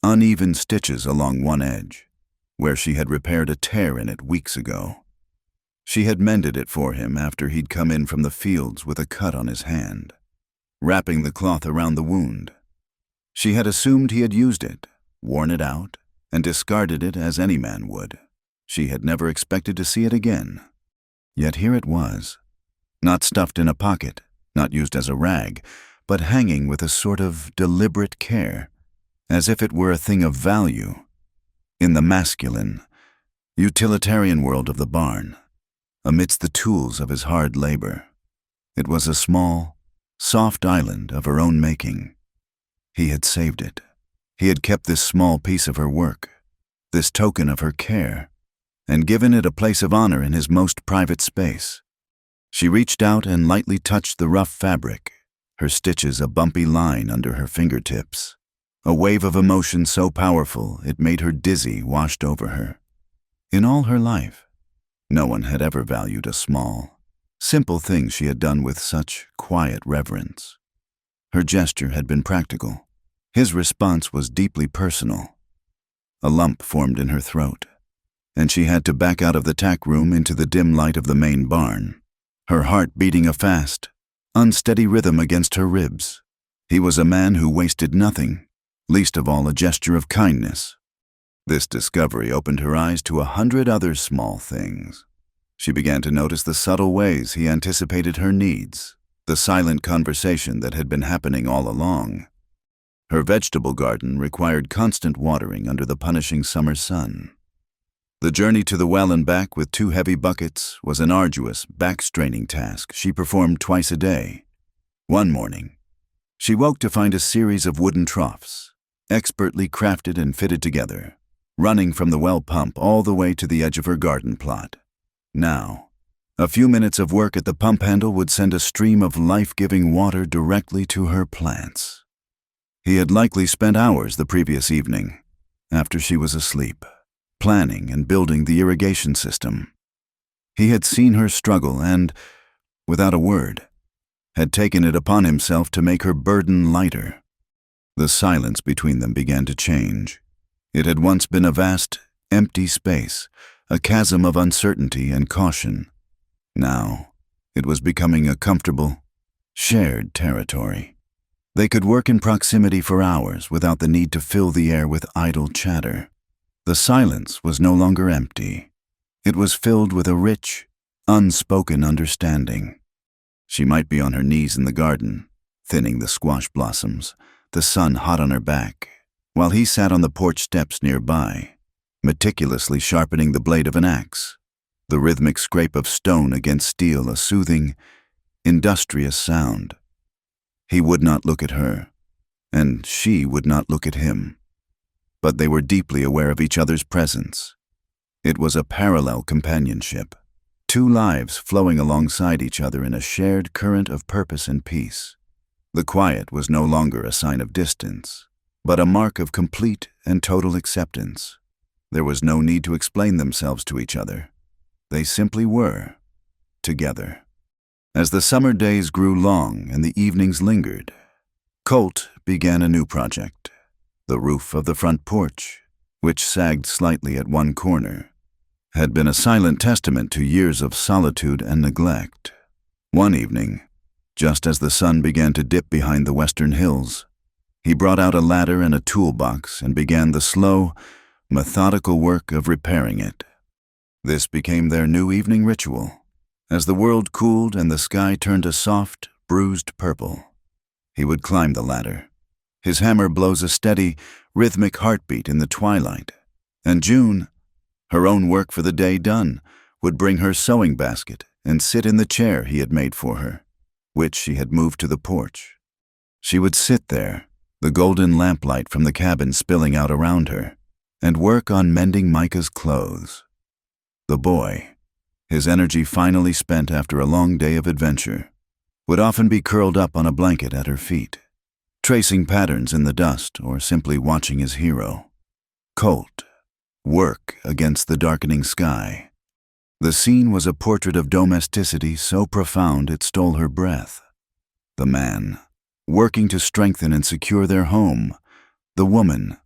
uneven stitches along one edge, where she had repaired a tear in it weeks ago. She had mended it for him after he'd come in from the fields with a cut on his hand, wrapping the cloth around the wound. She had assumed he had used it, worn it out, and discarded it as any man would. She had never expected to see it again. Yet here it was, not stuffed in a pocket, not used as a rag, but hanging with a sort of deliberate care, as if it were a thing of value. In the masculine, utilitarian world of the barn, amidst the tools of his hard labor, it was a small, soft island of her own making. He had saved it. He had kept this small piece of her work, this token of her care, and given it a place of honor in his most private space. She reached out and lightly touched the rough fabric, her stitches a bumpy line under her fingertips. A wave of emotion so powerful it made her dizzy washed over her. In all her life, no one had ever valued a small, simple thing she had done with such quiet reverence. Her gesture had been practical. His response was deeply personal. A lump formed in her throat, and she had to back out of the tack room into the dim light of the main barn, her heart beating a fast, unsteady rhythm against her ribs. He was a man who wasted nothing, least of all a gesture of kindness. This discovery opened her eyes to 100 other small things. She began to notice the subtle ways he anticipated her needs, the silent conversation that had been happening all along. Her vegetable garden required constant watering under the punishing summer sun. The journey to the well and back with 2 heavy buckets was an arduous, back-straining task she performed twice a day. One morning, she woke to find a series of wooden troughs, expertly crafted and fitted together, running from the well pump all the way to the edge of her garden plot. Now, A few minutes of work at the pump handle would send a stream of life-giving water directly to her plants. He had likely spent hours the previous evening, after she was asleep, planning and building the irrigation system. He had seen her struggle and, without a word, had taken it upon himself to make her burden lighter. The silence between them began to change. It had once been a vast, empty space, a chasm of uncertainty and caution. Now, it was becoming a comfortable, shared territory. They could work in proximity for hours without the need to fill the air with idle chatter. The silence was no longer empty. It was filled with a rich, unspoken understanding. She might be on her knees in the garden, thinning the squash blossoms, the sun hot on her back, while he sat on the porch steps nearby, meticulously sharpening the blade of an axe, the rhythmic scrape of stone against steel a soothing, industrious sound. He would not look at her, and she would not look at him. But they were deeply aware of each other's presence. It was a parallel companionship, two lives flowing alongside each other in a shared current of purpose and peace. The quiet was no longer a sign of distance, but a mark of complete and total acceptance. There was no need to explain themselves to each other. They simply were, together. As the summer days grew long and the evenings lingered, Colt began a new project. The roof of the front porch, which sagged slightly at one corner, had been a silent testament to years of solitude and neglect. One evening, just as the sun began to dip behind the western hills, he brought out a ladder and a toolbox and began the slow, methodical work of repairing it. This became their new evening ritual. As the world cooled and the sky turned a soft, bruised purple, he would climb the ladder. His hammer blows a steady, rhythmic heartbeat in the twilight, and June, her own work for the day done, would bring her sewing basket and sit in the chair he had made for her, which she had moved to the porch. She would sit there, the golden lamplight from the cabin spilling out around her, and work on mending Micah's clothes. The boy, his energy finally spent after a long day of adventure, would often be curled up on a blanket at her feet, tracing patterns in the dust or simply watching his hero, Colt, work against the darkening sky. The scene was a portrait of domesticity so profound it stole her breath. The man, working to strengthen and secure their home. The woman,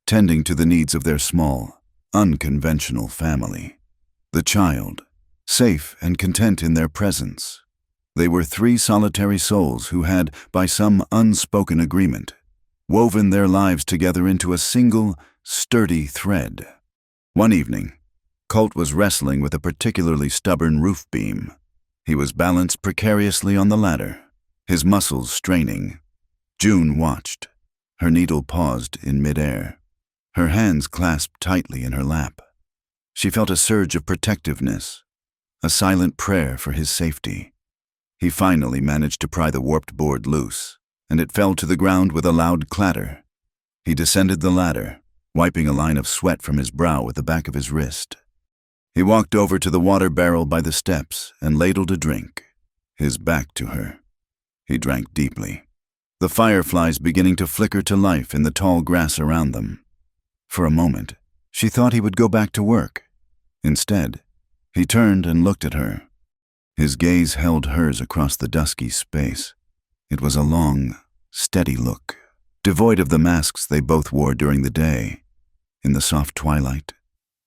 tending to the needs of their small, unconventional family. The child, safe and content in their presence. They were three solitary souls who had, by some unspoken agreement, woven their lives together into a single, sturdy thread. One evening, Colt was wrestling with a particularly stubborn roof beam. He was balanced precariously on the ladder, his muscles straining. June watched. Her needle paused in midair, her hands clasped tightly in her lap. She felt a surge of protectiveness, a silent prayer for his safety. He finally managed to pry the warped board loose, and it fell to the ground with a loud clatter. He descended the ladder, wiping a line of sweat from his brow with the back of his wrist. He walked over to the water barrel by the steps and ladled a drink, his back to her. He drank deeply, the fireflies beginning to flicker to life in the tall grass around them. For a moment, she thought he would go back to work. Instead, he turned and looked at her. His gaze held hers across the dusky space. It was a long, steady look, devoid of the masks they both wore during the day. In the soft twilight,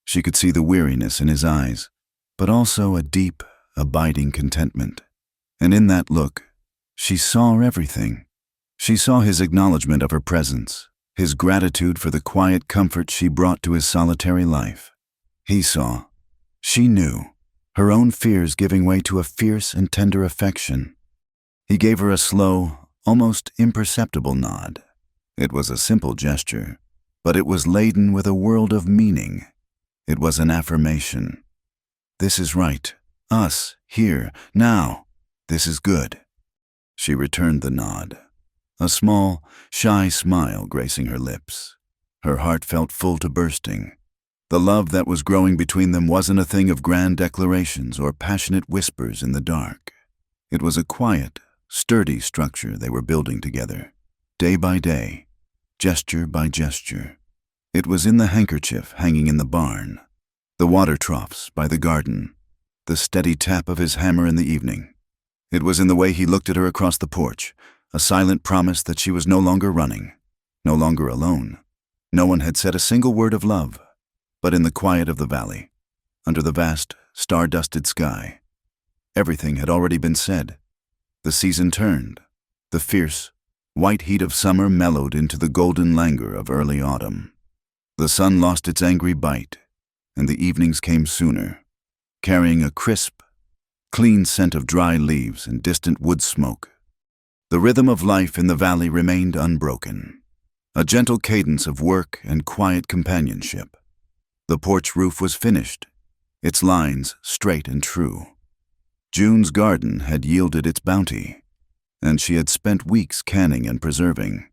she could see the weariness in his eyes, but also a deep, abiding contentment. And in that look, she saw everything. She saw his acknowledgement of her presence, his gratitude for the quiet comfort she brought to his solitary life. He saw, she knew, her own fears giving way to a fierce and tender affection. He gave her a slow, almost imperceptible nod. It was a simple gesture, but it was laden with a world of meaning. It was an affirmation. This is right. Us, here, now. This is good. She returned the nod, a small, shy smile gracing her lips. Her heart felt full to bursting. The love that was growing between them wasn't a thing of grand declarations or passionate whispers in the dark. It was a quiet, sturdy structure they were building together, day by day, gesture by gesture. It was in the handkerchief hanging in the barn, the water troughs by the garden, the steady tap of his hammer in the evening. It was in the way he looked at her across the porch, a silent promise that she was no longer running, no longer alone. No one had said a single word of love, but in the quiet of the valley, under the vast, star-dusted sky, everything had already been said. The season turned. The fierce, white heat of summer mellowed into the golden languor of early autumn. The sun lost its angry bite, and the evenings came sooner, carrying a crisp, clean scent of dry leaves and distant wood smoke. The rhythm of life in the valley remained unbroken, a gentle cadence of work and quiet companionship. The porch roof was finished, its lines straight and true. June's garden had yielded its bounty, and she had spent weeks canning and preserving,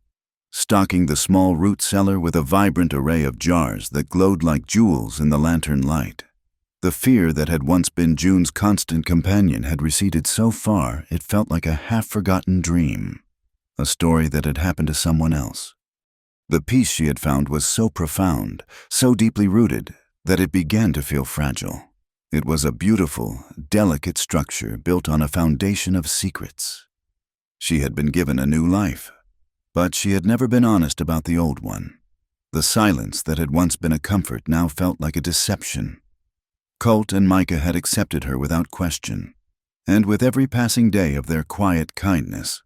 stocking the small root cellar with a vibrant array of jars that glowed like jewels in the lantern light. The fear that had once been June's constant companion had receded so far it felt like a half-forgotten dream, a story that had happened to someone else. The peace she had found was so profound, so deeply rooted, that it began to feel fragile. It was a beautiful, delicate structure built on a foundation of secrets. She had been given a new life, but she had never been honest about the old one. The silence that had once been a comfort now felt like a deception. Colt and Micah had accepted her without question, and with every passing day of their quiet kindness,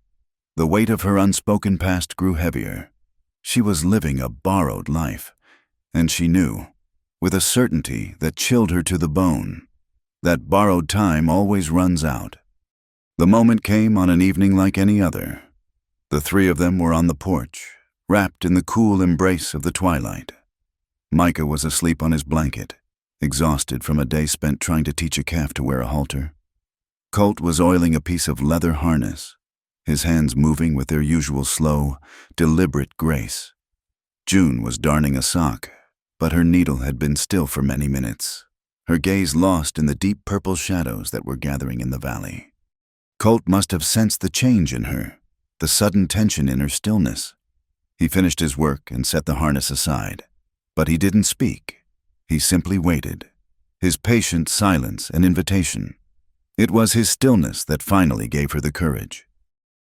the weight of her unspoken past grew heavier. She was living a borrowed life, and she knew, with a certainty that chilled her to the bone, that borrowed time always runs out. The moment came on an evening like any other. The three of them were on the porch, wrapped in the cool embrace of the twilight. Micah was asleep on his blanket, exhausted from a day spent trying to teach a calf to wear a halter. Colt was oiling a piece of leather harness, his hands moving with their usual slow, deliberate grace. June was darning a sock, but her needle had been still for many minutes, her gaze lost in the deep purple shadows that were gathering in the valley. Colt must have sensed the change in her, the sudden tension in her stillness. He finished his work and set the harness aside, but he didn't speak. He simply waited, his patient silence an invitation. It was his stillness that finally gave her the courage.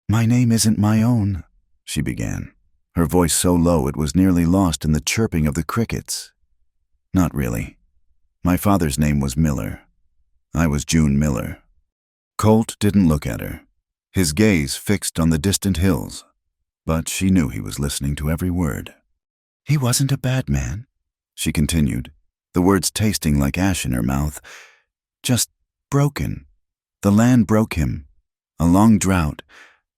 "My name isn't my own," she began, her voice so low it was nearly lost in the chirping of the crickets. "Not really. My father's name was Miller. I was June Miller." Colt didn't look at her, his gaze fixed on the distant hills, but she knew he was listening to every word. "He wasn't a bad man," she continued, the words tasting like ash in her mouth. "Just broken. The land broke him. A long drought,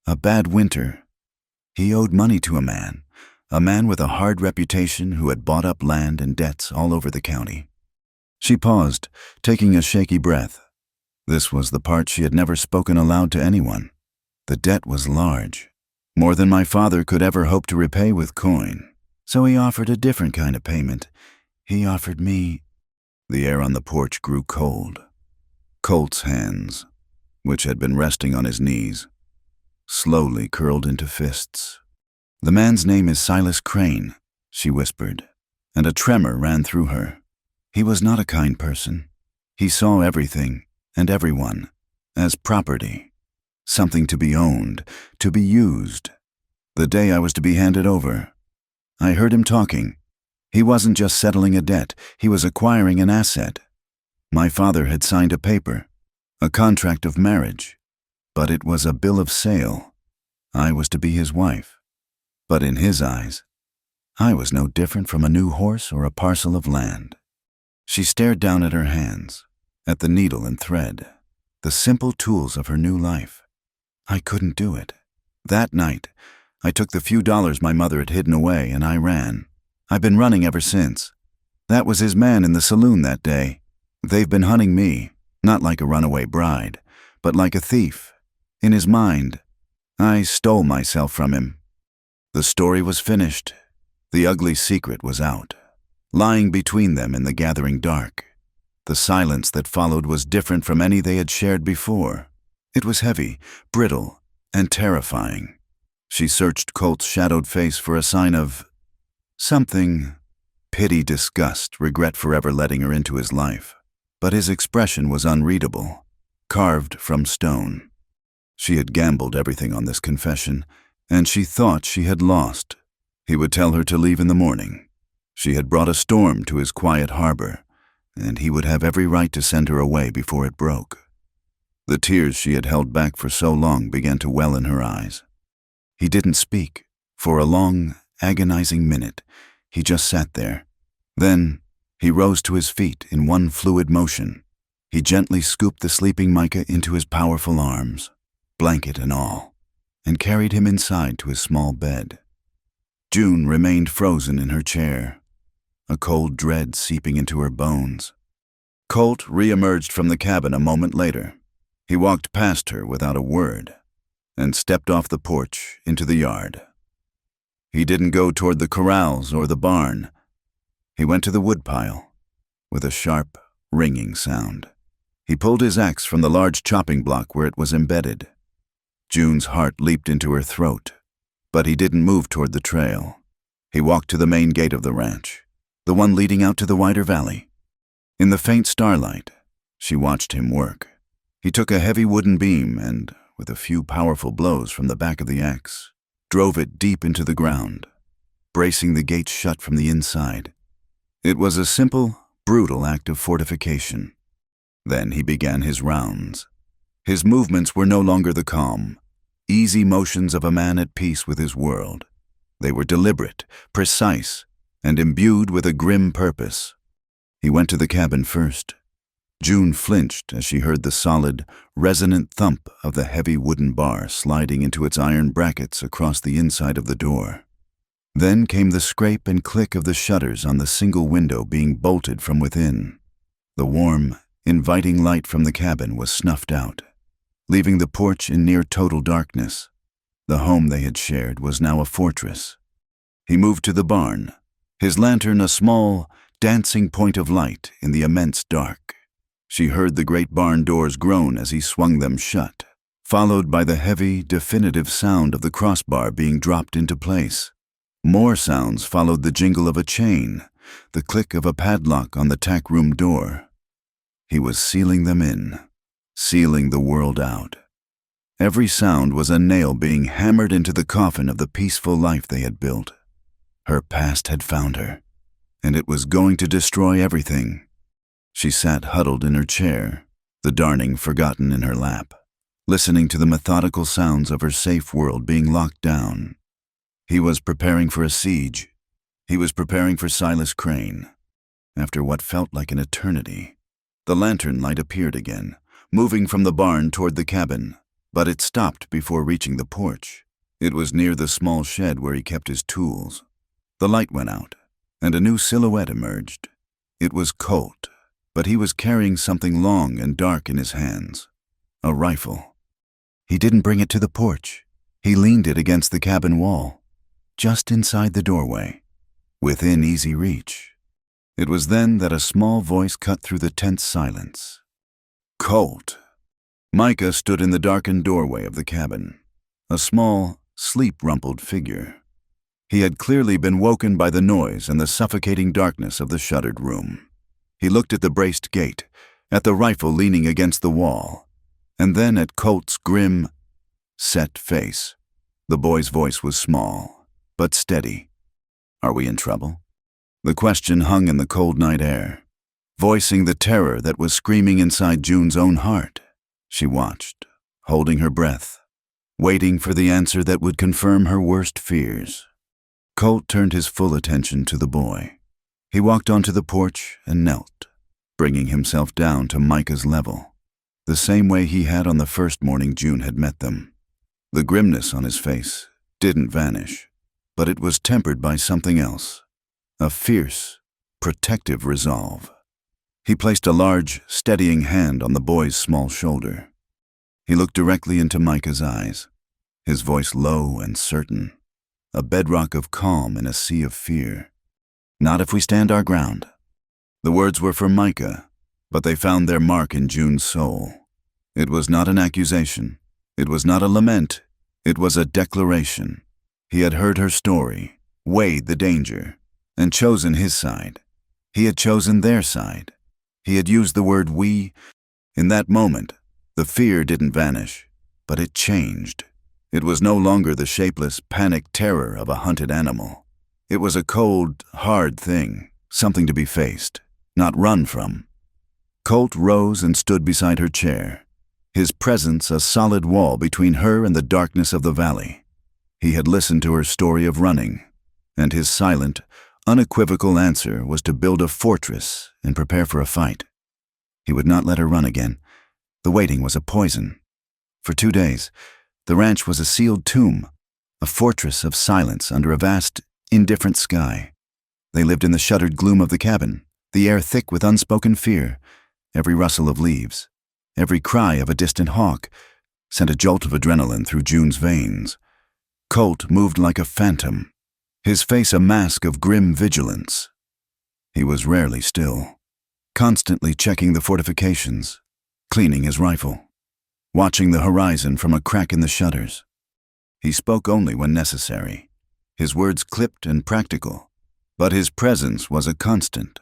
a bad winter. He owed money to a man with a hard reputation who had bought up land and debts all over the county." She paused, taking a shaky breath. This was the part she had never spoken aloud to anyone. The debt was large, more than my father could ever hope to repay with coin. So he offered a different kind of payment. He offered me... The air on the porch grew cold. Colt's hands, which had been resting on his knees, slowly curled into fists. "The man's name is Silas Crane," she whispered, and a tremor ran through her. "He was not a kind person. He saw everything and everyone as property, something to be owned, to be used. The day I was to be handed over, I heard him talking. He wasn't just settling a debt, he was acquiring an asset. My father had signed a paper, a contract of marriage, but it was a bill of sale. I was to be his wife, but in his eyes, I was no different from a new horse or a parcel of land." She stared down at her hands, at the needle and thread, the simple tools of her new life. "I couldn't do it. That night, I took the few dollars my mother had hidden away and I ran. I've been running ever since. That was his man in the saloon that day. They've been hunting me, not like a runaway bride, but like a thief. In his mind, I stole myself from him." The story was finished. The ugly secret was out. lying between them in the gathering dark. The silence that followed was different from any they had shared before. It was heavy, brittle, and terrifying. She searched Colt's shadowed face for a sign of something: pity, disgust, regret for ever letting her into his life. But his expression was unreadable, carved from stone. She had gambled everything on this confession, and she thought she had lost. He would tell her to leave in the morning. She had brought a storm to his quiet harbor, and he would have every right to send her away before it broke. The tears she had held back for so long began to well in her eyes. He didn't speak. For a long, agonizing minute, he just sat there. Then, he rose to his feet in one fluid motion. He gently scooped the sleeping Micah into his powerful arms, blanket and all, and carried him inside to his small bed. June remained frozen in her chair, a cold dread seeping into her bones. Colt re-emerged from the cabin a moment later. He walked past her without a word and stepped off the porch into the yard. He didn't go toward the corrals or the barn. He went to the woodpile with a sharp, ringing sound. He pulled his axe from the large chopping block where it was embedded. June's heart leaped into her throat, but he didn't move toward the trail. He walked to the main gate of the ranch, the one leading out to the wider valley. In the faint starlight, she watched him work. He took a heavy wooden beam and, with a few powerful blows from the back of the axe, drove it deep into the ground, bracing the gate shut from the inside. It was a simple, brutal act of fortification. Then he began his rounds. His movements were no longer the calm, easy motions of a man at peace with his world. They were deliberate, precise, and imbued with a grim purpose. He went to the cabin first. June flinched as she heard the solid, resonant thump of the heavy wooden bar sliding into its iron brackets across the inside of the door. Then came the scrape and click of the shutters on the single window being bolted from within. The warm, inviting light from the cabin was snuffed out, leaving the porch in near total darkness. The home they had shared was now a fortress. He moved to the barn, his lantern a small, dancing point of light in the immense dark. She heard the great barn doors groan as he swung them shut, followed by the heavy, definitive sound of the crossbar being dropped into place. More sounds followed: the jingle of a chain, the click of a padlock on the tack room door. He was sealing them in, sealing the world out. Every sound was a nail being hammered into the coffin of the peaceful life they had built. Her past had found her, and it was going to destroy everything. She sat huddled in her chair, the darning forgotten in her lap, listening to the methodical sounds of her safe world being locked down. He was preparing for a siege. He was preparing for Silas Crane. After what felt like an eternity, the lantern light appeared again, moving from the barn toward the cabin, but it stopped before reaching the porch. It was near the small shed where he kept his tools. The light went out, and a new silhouette emerged. It was Colt, but he was carrying something long and dark in his hands, a rifle. He didn't bring it to the porch. He leaned it against the cabin wall, just inside the doorway, within easy reach. It was then that a small voice cut through the tense silence. Colt. Micah stood in the darkened doorway of the cabin, a small, sleep-rumpled figure. He had clearly been woken by the noise and the suffocating darkness of the shuttered room. He looked at the braced gate, at the rifle leaning against the wall, and then at Colt's grim, set face. The boy's voice was small, but steady. "Are we in trouble?" The question hung in the cold night air, voicing the terror that was screaming inside June's own heart. She watched, holding her breath, waiting for the answer that would confirm her worst fears. Colt turned his full attention to the boy. He walked onto the porch and knelt, bringing himself down to Micah's level, the same way he had on the first morning June had met them. The grimness on his face didn't vanish, but it was tempered by something else, a fierce, protective resolve. He placed a large, steadying hand on the boy's small shoulder. He looked directly into Micah's eyes, his voice low and certain, a bedrock of calm in a sea of fear. Not if we stand our ground. The words were for Micah, but they found their mark in June's soul. It was not an accusation. It was not a lament. It was a declaration. He had heard her story, weighed the danger, and chosen his side. He had chosen their side. He had used the word we. In that moment, the fear didn't vanish, but it changed. It was no longer the shapeless, panicked terror of a hunted animal. It was a cold, hard thing, something to be faced, not run from. Colt rose and stood beside her chair, his presence a solid wall between her and the darkness of the valley. He had listened to her story of running, and his silent, unequivocal answer was to build a fortress and prepare for a fight. He would not let her run again. The waiting was a poison. For 2 days, the ranch was a sealed tomb, a fortress of silence under a vast, indifferent sky. They lived in the shuttered gloom of the cabin, the air thick with unspoken fear. Every rustle of leaves, every cry of a distant hawk sent a jolt of adrenaline through June's veins. Colt moved like a phantom, his face a mask of grim vigilance. He was rarely still, constantly checking the fortifications, cleaning his rifle, watching the horizon from a crack in the shutters. He spoke only when necessary, his words clipped and practical, but his presence was a constant,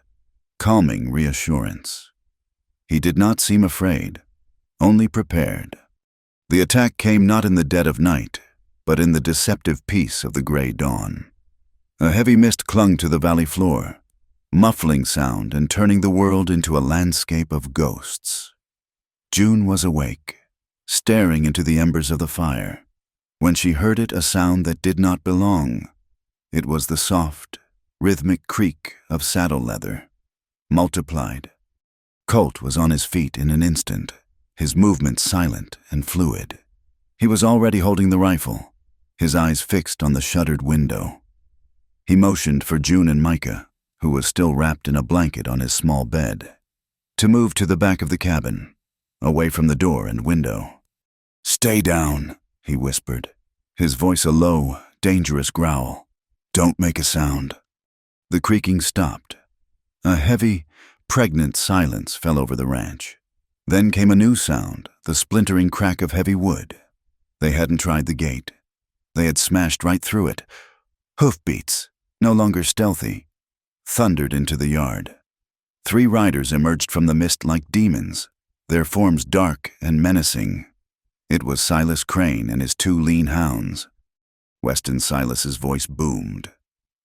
calming reassurance. He did not seem afraid, only prepared. The attack came not in the dead of night, but in the deceptive peace of the gray dawn. A heavy mist clung to the valley floor, muffling sound and turning the world into a landscape of ghosts. June was awake, staring into the embers of the fire, when she heard it a sound that did not belong. It was the soft, rhythmic creak of saddle leather, multiplied. Colt was on his feet in an instant, his movements silent and fluid. He was already holding the rifle, his eyes fixed on the shuttered window. He motioned for June and Micah, who was still wrapped in a blanket on his small bed, to move to the back of the cabin, away from the door and window. "Stay down," he whispered, his voice a low, dangerous growl. "Don't make a sound." The creaking stopped. A heavy, pregnant silence fell over the ranch. Then came a new sound, the splintering crack of heavy wood. They hadn't tried the gate. They had smashed right through it. Hoofbeats, no longer stealthy, thundered into the yard. 3 riders emerged from the mist like demons, their forms dark and menacing. It was Silas Crane and his 2 lean hounds. Weston Silas's voice boomed,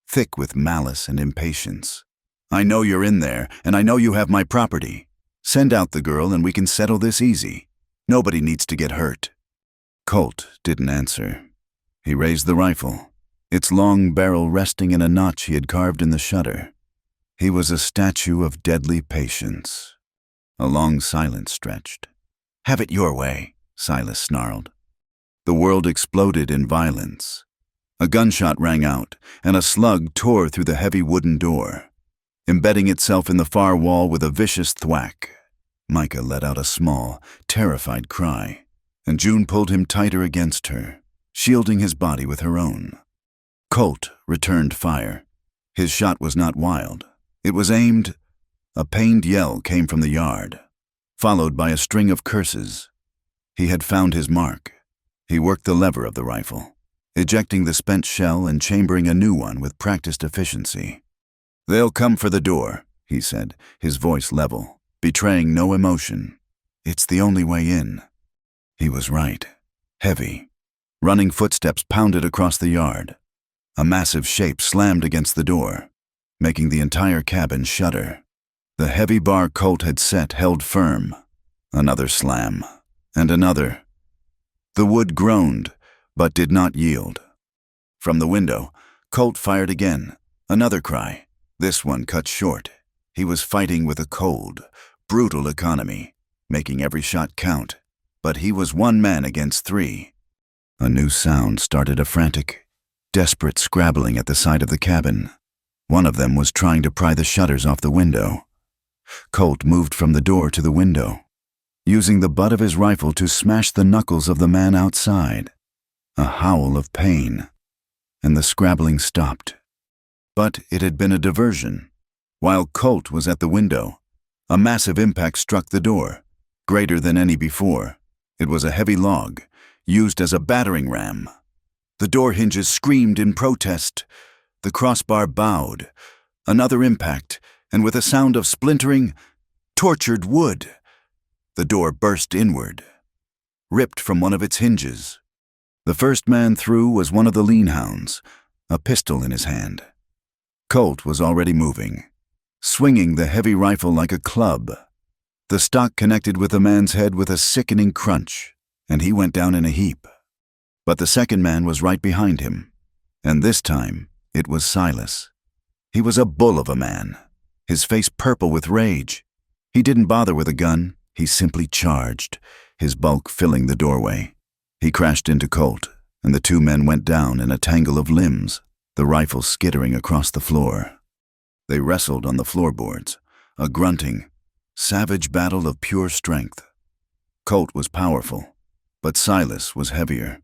thick with malice and impatience. "I know you're in there, and I know you have my property. Send out the girl and we can settle this easy. Nobody needs to get hurt." Colt didn't answer. He raised the rifle, its long barrel resting in a notch he had carved in the shutter. He was a statue of deadly patience. A long silence stretched. "Have it your way," Silas snarled. The world exploded in violence. A gunshot rang out, and a slug tore through the heavy wooden door, embedding itself in the far wall with a vicious thwack. Micah let out a small, terrified cry, and June pulled him tighter against her, shielding his body with her own. Colt returned fire. His shot was not wild. It was aimed. A pained yell came from the yard, followed by a string of curses. He had found his mark. He worked the lever of the rifle, ejecting the spent shell and chambering a new one with practiced efficiency. "They'll come for the door," he said, his voice level, betraying no emotion. "It's the only way in." He was right. Heavy, running footsteps pounded across the yard. A massive shape slammed against the door, making the entire cabin shudder. The heavy bar Colt had set held firm. Another slam, and another. The wood groaned, but did not yield. From the window, Colt fired again. Another cry, this one cut short. He was fighting with a cold, brutal economy, making every shot count. But he was 1 man against 3. A new sound started, a frantic, desperate scrabbling at the side of the cabin. One of them was trying to pry the shutters off the window. Colt moved from the door to the window, using the butt of his rifle to smash the knuckles of the man outside. A howl of pain, and the scrabbling stopped. But it had been a diversion. While Colt was at the window, a massive impact struck the door, greater than any before. It was a heavy log, used as a battering ram. The door hinges screamed in protest. The crossbar bowed. Another impact, and with a sound of splintering, tortured wood, the door burst inward, ripped from one of its hinges. The first man through was one of the lean hounds, a pistol in his hand. Colt was already moving, swinging the heavy rifle like a club. The stock connected with the man's head with a sickening crunch, and he went down in a heap. But the second man was right behind him, and this time it was Silas. He was a bull of a man, his face purple with rage. He didn't bother with a gun, he simply charged, his bulk filling the doorway. He crashed into Colt, and the two men went down in a tangle of limbs, the rifle skittering across the floor. They wrestled on the floorboards, a grunting, savage battle of pure strength. Colt was powerful, but Silas was heavier,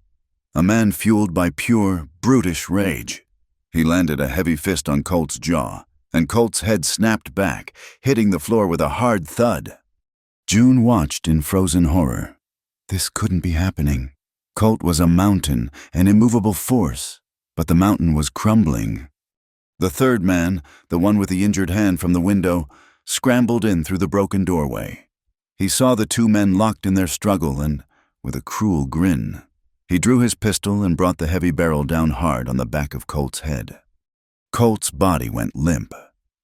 a man fueled by pure, brutish rage. He landed a heavy fist on Colt's jaw, and Colt's head snapped back, hitting the floor with a hard thud. June watched in frozen horror. This couldn't be happening. Colt was a mountain, an immovable force, but the mountain was crumbling. The third man, the one with the injured hand from the window, scrambled in through the broken doorway. He saw the two men locked in their struggle and, with a cruel grin, he drew his pistol and brought the heavy barrel down hard on the back of Colt's head. Colt's body went limp.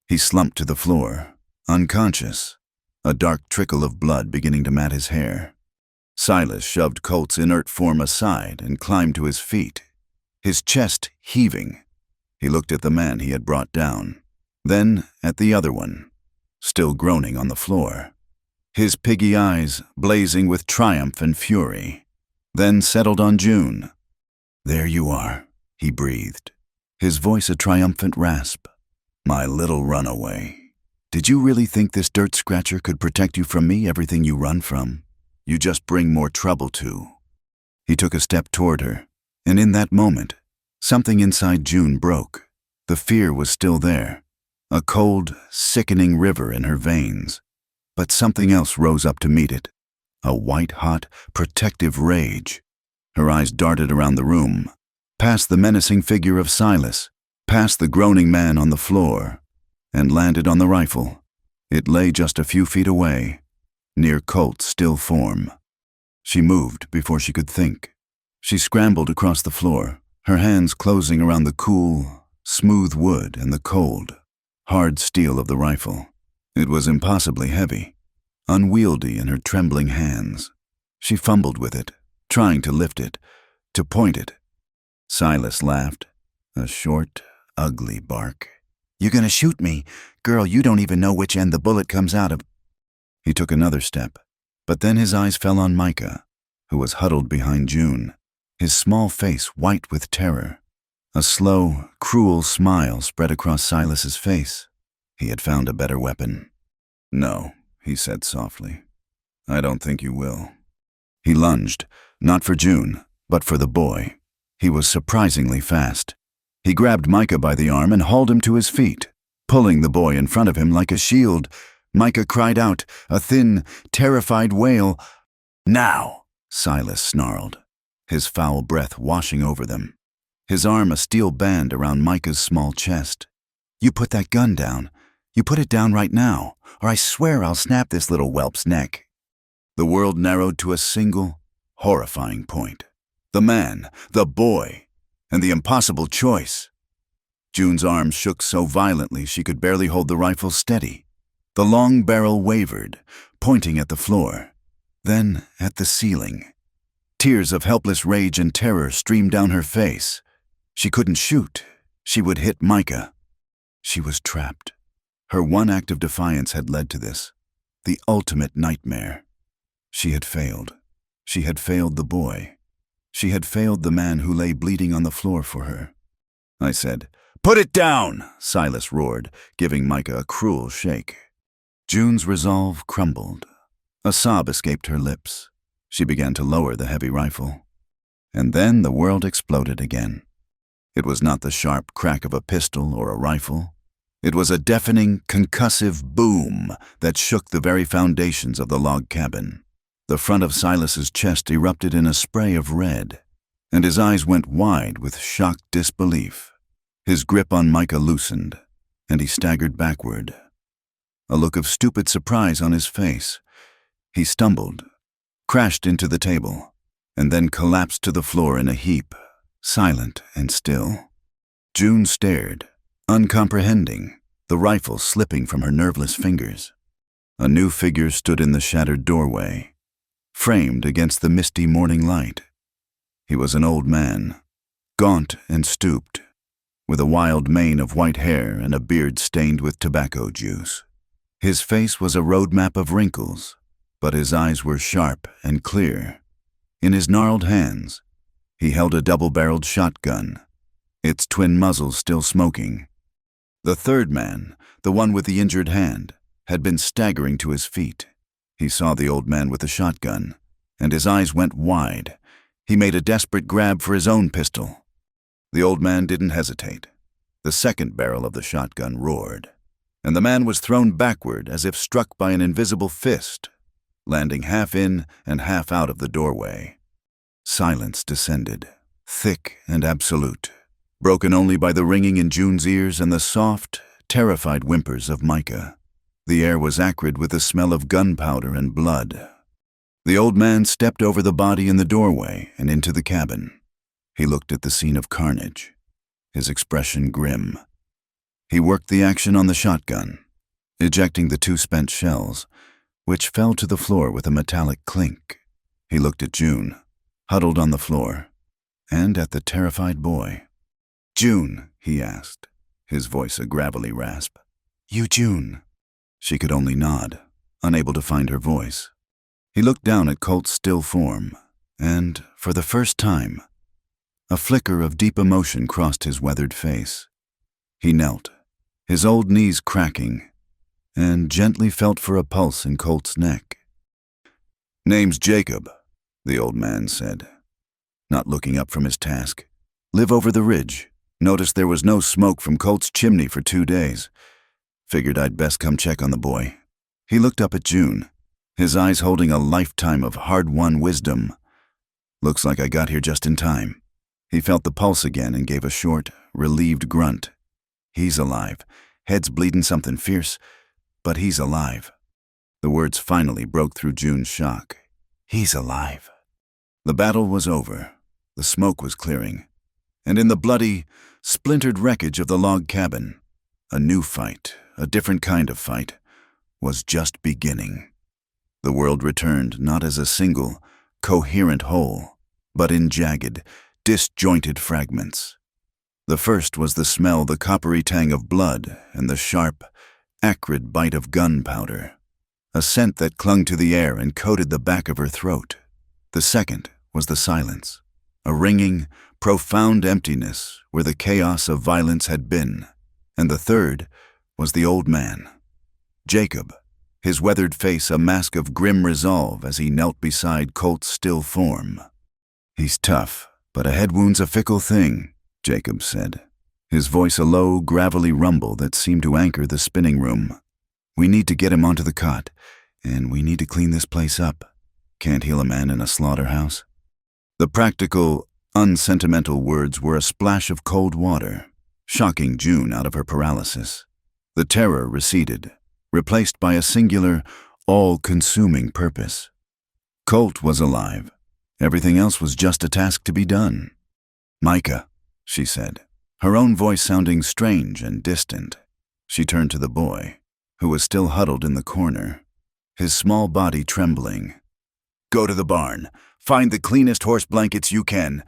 He slumped to the floor, unconscious, a dark trickle of blood beginning to mat his hair. Silas shoved Colt's inert form aside and climbed to his feet, his chest heaving. He looked at the man he had brought down, then at the other one, still groaning on the floor, his piggy eyes blazing with triumph and fury, then settled on June. "There you are," he breathed, his voice a triumphant rasp. "My little runaway. Did you really think this dirt scratcher could protect you from me, everything you run from? You just bring more trouble too." He took a step toward her, and in that moment, something inside June broke. The fear was still there, a cold, sickening river in her veins. But something else rose up to meet it, a white-hot, protective rage. Her eyes darted around the room, past the menacing figure of Silas, past the groaning man on the floor, and landed on the rifle. It lay just a few feet away, near Colt's still form. She moved before she could think. She scrambled across the floor, her hands closing around the cool, smooth wood and the cold, hard steel of the rifle. It was impossibly heavy, unwieldy in her trembling hands. She fumbled with it, trying to lift it, to point it. Silas laughed, a short, ugly bark. "You gonna shoot me? Girl, you don't even know which end the bullet comes out of." He took another step, but then his eyes fell on Micah, who was huddled behind June, his small face white with terror. A slow, cruel smile spread across Silas's face. He had found a better weapon. "No," he said softly. "I don't think you will." He lunged, not for June, but for the boy. He was surprisingly fast. He grabbed Micah by the arm and hauled him to his feet, pulling the boy in front of him like a shield. Micah cried out, a thin, terrified wail. "Now!" Silas snarled, his foul breath washing over them, his arm a steel band around Micah's small chest. "You put that gun down. You put it down right now, or I swear I'll snap this little whelp's neck." The world narrowed to a single, horrifying point. The man, the boy, and the impossible choice. June's arms shook so violently she could barely hold the rifle steady. The long barrel wavered, pointing at the floor, then at the ceiling. Tears of helpless rage and terror streamed down her face. She couldn't shoot. She would hit Micah. She was trapped. Her one act of defiance had led to this, the ultimate nightmare. She had failed. She had failed the boy. She had failed the man who lay bleeding on the floor for her. I said, "Put it down!" Silas roared, giving Micah a cruel shake. June's resolve crumbled. A sob escaped her lips. She began to lower the heavy rifle. And then the world exploded again. It was not the sharp crack of a pistol or a rifle. It was a deafening, concussive boom that shook the very foundations of the log cabin. The front of Silas's chest erupted in a spray of red, and his eyes went wide with shocked disbelief. His grip on Micah loosened, and he staggered backward, a look of stupid surprise on his face. He stumbled, crashed into the table, and then collapsed to the floor in a heap, silent and still. June stared, uncomprehending, the rifle slipping from her nerveless fingers. A new figure stood in the shattered doorway, framed against the misty morning light. He was an old man, gaunt and stooped, with a wild mane of white hair and a beard stained with tobacco juice. His face was a roadmap of wrinkles, but his eyes were sharp and clear. In his gnarled hands, he held a double-barreled shotgun, its twin muzzles still smoking. The third man, the one with the injured hand, had been staggering to his feet. He saw the old man with the shotgun, and his eyes went wide. He made a desperate grab for his own pistol. The old man didn't hesitate. The second barrel of the shotgun roared, and the man was thrown backward as if struck by an invisible fist, landing half in and half out of the doorway. Silence descended, thick and absolute, broken only by the ringing in June's ears and the soft, terrified whimpers of Micah. The air was acrid with the smell of gunpowder and blood. The old man stepped over the body in the doorway and into the cabin. He looked at the scene of carnage, his expression grim. He worked the action on the shotgun, ejecting the 2 spent shells, which fell to the floor with a metallic clink. He looked at June, huddled on the floor, and at the terrified boy. "June," he asked, his voice a gravelly rasp. "You June?" She could only nod, unable to find her voice. He looked down at Colt's still form, and, for the first time, a flicker of deep emotion crossed his weathered face. He knelt, his old knees cracking, and gently felt for a pulse in Colt's neck. "Name's Jacob," the old man said, not looking up from his task. "Live over the ridge. Noticed there was no smoke from Colt's chimney for 2 days. Figured I'd best come check on the boy." He looked up at June, his eyes holding a lifetime of hard-won wisdom. "Looks like I got here just in time." He felt the pulse again and gave a short, relieved grunt. "He's alive. Head's bleeding something fierce, but he's alive." The words finally broke through June's shock. "He's alive." The battle was over. The smoke was clearing. And in the bloody, splintered wreckage of the log cabin, a new fight, a different kind of fight, was just beginning. The world returned not as a single, coherent whole, but in jagged, disjointed fragments. The first was the smell, the coppery tang of blood, and the sharp, acrid bite of gunpowder, a scent that clung to the air and coated the back of her throat. The second was the silence, a ringing, profound emptiness where the chaos of violence had been. And the third was the old man, Jacob, his weathered face a mask of grim resolve as he knelt beside Colt's still form. "He's tough, but a head wound's a fickle thing," Jacob said, his voice a low, gravelly rumble that seemed to anchor the spinning room. "We need to get him onto the cot, and we need to clean this place up. Can't heal a man in a slaughterhouse." The practical, unsentimental words were a splash of cold water, shocking June out of her paralysis. The terror receded, replaced by a singular, all-consuming purpose. Colt was alive. Everything else was just a task to be done. "Micah," she said, her own voice sounding strange and distant. She turned to the boy, who was still huddled in the corner, his small body trembling. "Go to the barn. Find the cleanest horse blankets you can.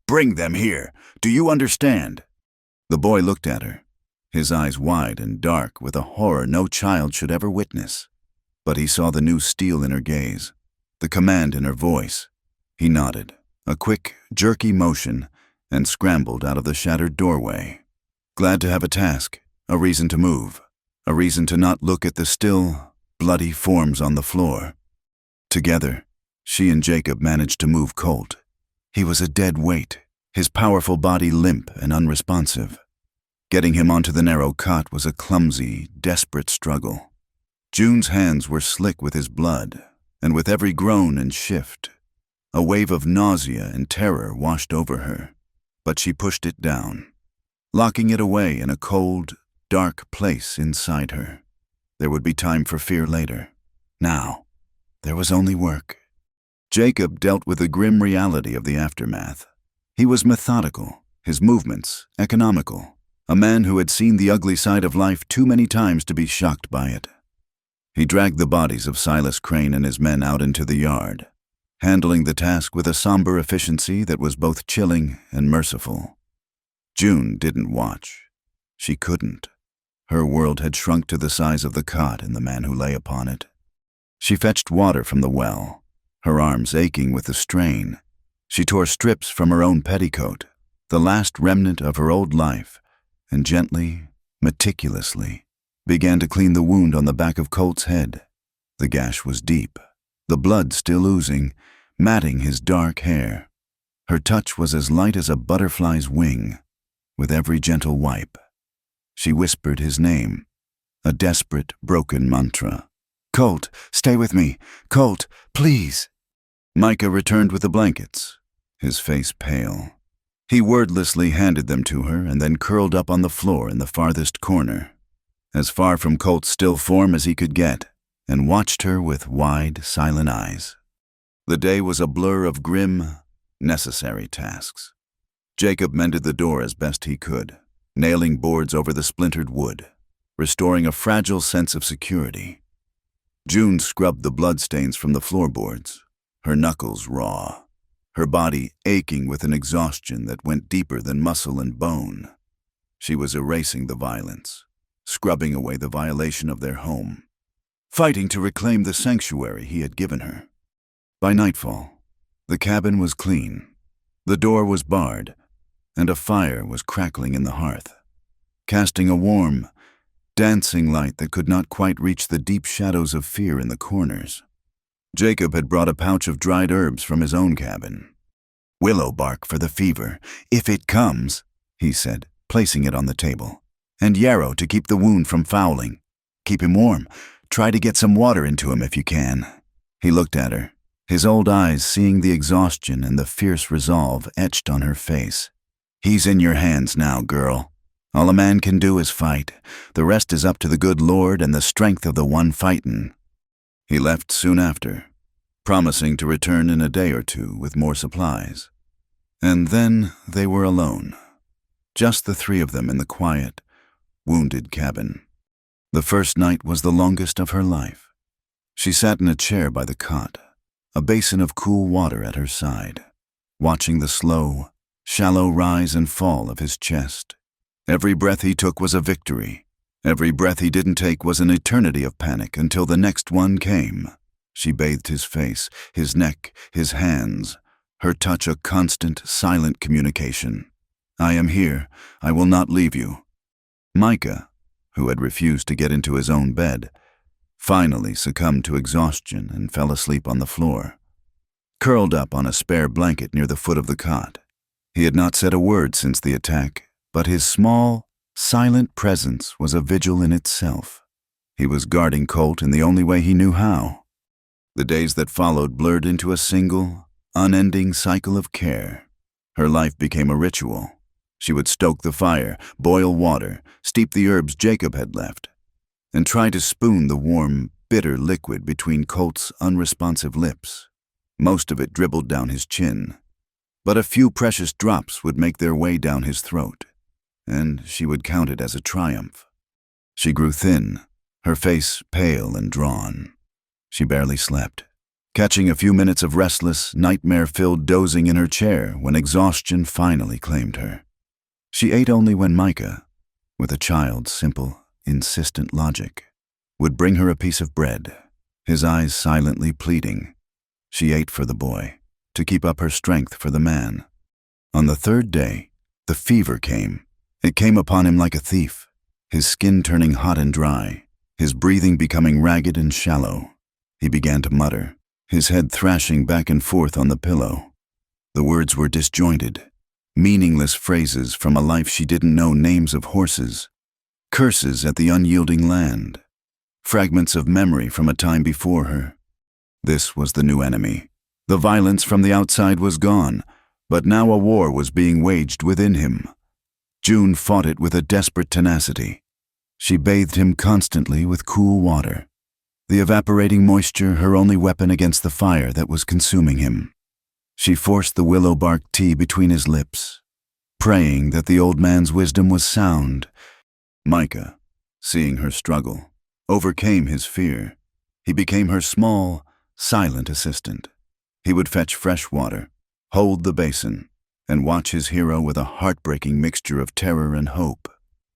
Bring them here. Do you understand?" The boy looked at her, his eyes wide and dark with a horror no child should ever witness. But he saw the new steel in her gaze, the command in her voice. He nodded, a quick, jerky motion, and scrambled out of the shattered doorway. Glad to have a task, a reason to move, a reason to not look at the still, bloody forms on the floor. Together, she and Jacob managed to move Colt. He was a dead weight, his powerful body limp and unresponsive. Getting him onto the narrow cot was a clumsy, desperate struggle. June's hands were slick with his blood, and with every groan and shift, a wave of nausea and terror washed over her, but she pushed it down, locking it away in a cold, dark place inside her. There would be time for fear later. Now, there was only work. Jacob dealt with the grim reality of the aftermath. He was methodical, his movements economical, a man who had seen the ugly side of life too many times to be shocked by it. He dragged the bodies of Silas Crane and his men out into the yard, handling the task with a somber efficiency that was both chilling and merciful. June didn't watch. She couldn't. Her world had shrunk to the size of the cot and the man who lay upon it. She fetched water from the well, her arms aching with the strain. She tore strips from her own petticoat, the last remnant of her old life, and gently, meticulously, began to clean the wound on the back of Colt's head. The gash was deep, the blood still oozing, matting his dark hair. Her touch was as light as a butterfly's wing. With every gentle wipe, she whispered his name, a desperate, broken mantra. "Colt, stay with me. Colt, please." Micah returned with the blankets, his face pale. He wordlessly handed them to her and then curled up on the floor in the farthest corner, as far from Colt's still form as he could get, and watched her with wide, silent eyes. The day was a blur of grim, necessary tasks. Jacob mended the door as best he could, nailing boards over the splintered wood, restoring a fragile sense of security. June scrubbed the bloodstains from the floorboards, her knuckles raw, her body aching with an exhaustion that went deeper than muscle and bone. She was erasing the violence, scrubbing away the violation of their home, fighting to reclaim the sanctuary he had given her. By nightfall, the cabin was clean, the door was barred, and a fire was crackling in the hearth, casting a warm, dancing light that could not quite reach the deep shadows of fear in the corners. Jacob had brought a pouch of dried herbs from his own cabin. "Willow bark for the fever, if it comes," he said, placing it on the table, "and yarrow to keep the wound from fouling. Keep him warm. Try to get some water into him if you can." He looked at her, his old eyes seeing the exhaustion and the fierce resolve etched on her face. "He's in your hands now, girl. All a man can do is fight. The rest is up to the good Lord and the strength of the one fightin'." He left soon after, promising to return in a day or two with more supplies. And then they were alone, just the three of them in the quiet, wounded cabin. The first night was the longest of her life. She sat in a chair by the cot, a basin of cool water at her side, watching the slow, shallow rise and fall of his chest. Every breath he took was a victory. Every breath he didn't take was an eternity of panic until the next one came. She bathed his face, his neck, his hands, her touch a constant, silent communication. "I am here. I will not leave you." Micah, who had refused to get into his own bed, finally succumbed to exhaustion and fell asleep on the floor, curled up on a spare blanket near the foot of the cot. He had not said a word since the attack, but his small, silent presence was a vigil in itself. He was guarding Colt in the only way he knew how. The days that followed blurred into a single, unending cycle of care. Her life became a ritual. She would stoke the fire, boil water, steep the herbs Jacob had left, and try to spoon the warm, bitter liquid between Colt's unresponsive lips. Most of it dribbled down his chin, but a few precious drops would make their way down his throat, and she would count it as a triumph. She grew thin, her face pale and drawn. She barely slept, catching a few minutes of restless, nightmare-filled dozing in her chair when exhaustion finally claimed her. She ate only when Micah, with a child's simple, insistent logic, would bring her a piece of bread, his eyes silently pleading. She ate for the boy, to keep up her strength for the man. On the third day, the fever came. It came upon him like a thief, his skin turning hot and dry, his breathing becoming ragged and shallow. He began to mutter, his head thrashing back and forth on the pillow. The words were disjointed, meaningless phrases from a life she didn't know names of horses, curses at the unyielding land, fragments of memory from a time before her. This was the new enemy. The violence from the outside was gone, but now a war was being waged within him. June fought it with a desperate tenacity. She bathed him constantly with cool water, the evaporating moisture her only weapon against the fire that was consuming him. She forced the willow bark tea between his lips, praying that the old man's wisdom was sound. Micah, seeing her struggle, overcame his fear. He became her small, silent assistant. He would fetch fresh water, hold the basin, and watch his hero with a heartbreaking mixture of terror and hope.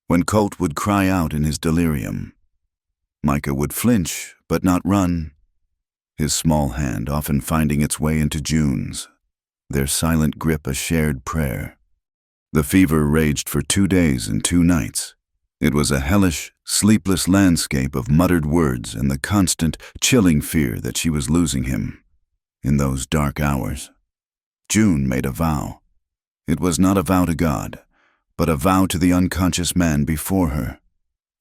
When Colt would cry out in his delirium, Micah would flinch but not run, his small hand often finding its way into June's, their silent grip a shared prayer. The fever raged for 2 days and 2 nights. It was a hellish, sleepless landscape of muttered words and the constant, chilling fear that she was losing him. In those dark hours, June made a vow. It was not a vow to God, but a vow to the unconscious man before her.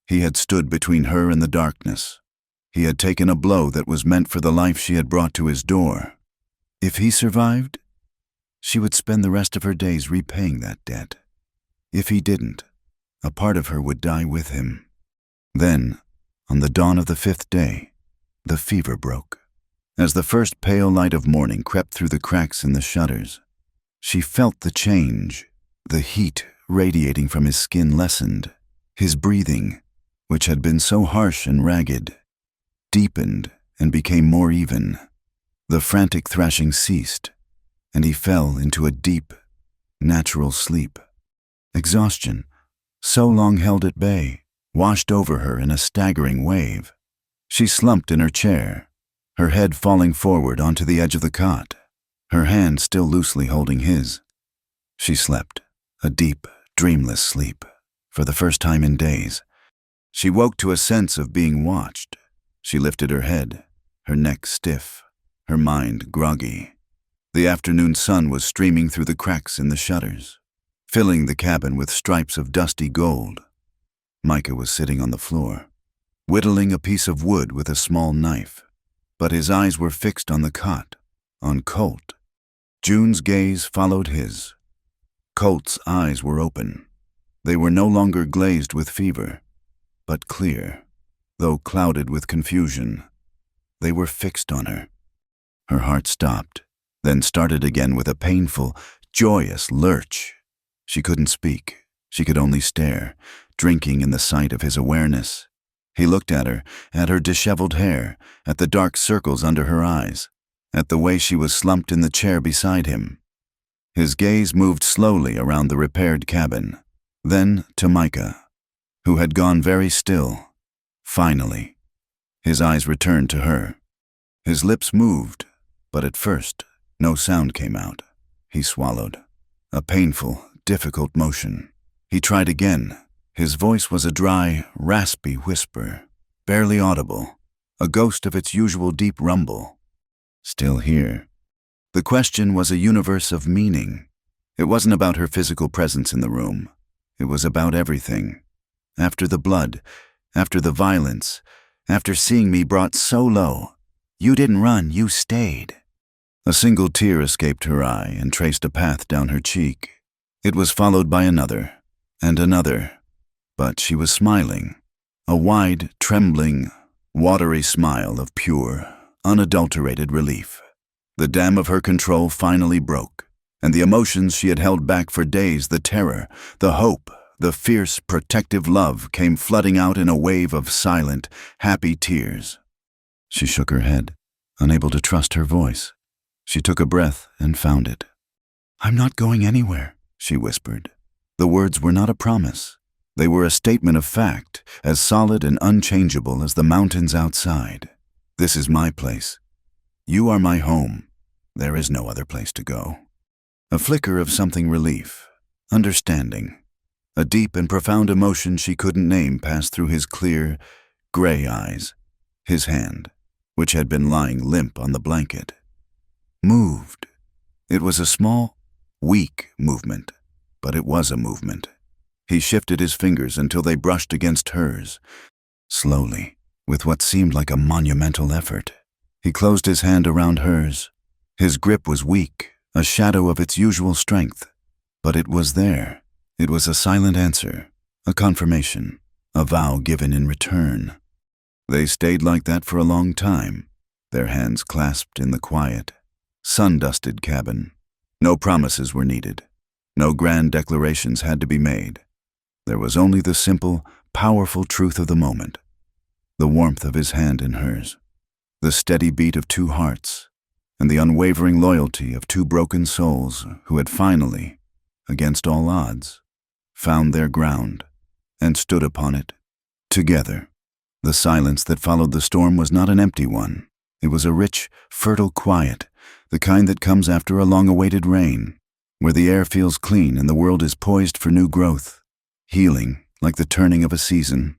He had stood between her and the darkness. He had taken a blow that was meant for the life she had brought to his door. If he survived, she would spend the rest of her days repaying that debt. If he didn't, a part of her would die with him. Then, on the dawn of the 5th day, the fever broke. As the first pale light of morning crept through the cracks in the shutters, she felt the change. The heat radiating from his skin lessened. His breathing, which had been so harsh and ragged, deepened and became more even. The frantic thrashing ceased, and he fell into a deep, natural sleep. Exhaustion, so long held at bay, washed over her in a staggering wave. She slumped in her chair, her head falling forward onto the edge of the cot, her hand still loosely holding his. She slept, a deep, dreamless sleep, for the first time in days. She woke to a sense of being watched. She lifted her head, her neck stiff, her mind groggy. The afternoon sun was streaming through the cracks in the shutters, filling the cabin with stripes of dusty gold. Micah was sitting on the floor, whittling a piece of wood with a small knife, but his eyes were fixed on the cot, on Colt. June's gaze followed his. Colt's eyes were open. They were no longer glazed with fever, but clear, though clouded with confusion. They were fixed on her. Her heart stopped, then started again with a painful, joyous lurch. She couldn't speak. She could only stare, drinking in the sight of his awareness. He looked at her disheveled hair, at the dark circles under her eyes, at the way she was slumped in the chair beside him. His gaze moved slowly around the repaired cabin, then to Micah, who had gone very still. Finally, his eyes returned to her. His lips moved, but at first, no sound came out. He swallowed, a painful, difficult motion. He tried again. His voice was a dry, raspy whisper, barely audible, a ghost of its usual deep rumble. Still here. The question was a universe of meaning. It wasn't about her physical presence in the room. It was about everything. After the blood, after the violence, after seeing me brought so low, you didn't run, you stayed. A single tear escaped her eye and traced a path down her cheek. It was followed by another, and another, but she was smiling. A wide, trembling, watery smile of pure, unadulterated relief. The dam of her control finally broke, and the emotions she had held back for days, the terror, the hope, the fierce, protective love came flooding out in a wave of silent, happy tears. She shook her head, unable to trust her voice. She took a breath and found it. "I'm not going anywhere," she whispered. The words were not a promise. They were a statement of fact, as solid and unchangeable as the mountains outside. "This is my place. You are my home. There is no other place to go." A flicker of something relief, understanding. A deep and profound emotion she couldn't name passed through his clear, gray eyes. His hand, which had been lying limp on the blanket, moved. It was a small, weak movement, but it was a movement. He shifted his fingers until they brushed against hers. Slowly, with what seemed like a monumental effort, he closed his hand around hers. His grip was weak, a shadow of its usual strength. But it was there. It was a silent answer, a confirmation, a vow given in return. They stayed like that for a long time, their hands clasped in the quiet, sun-dusted cabin. No promises were needed. No grand declarations had to be made. There was only the simple, powerful truth of the moment, the warmth of his hand in hers, the steady beat of two hearts, and the unwavering loyalty of two broken souls who had finally, against all odds, found their ground and stood upon it, together. The silence that followed the storm was not an empty one. It was a rich, fertile quiet, the kind that comes after a long-awaited rain, where the air feels clean and the world is poised for new growth. Healing, like the turning of a season,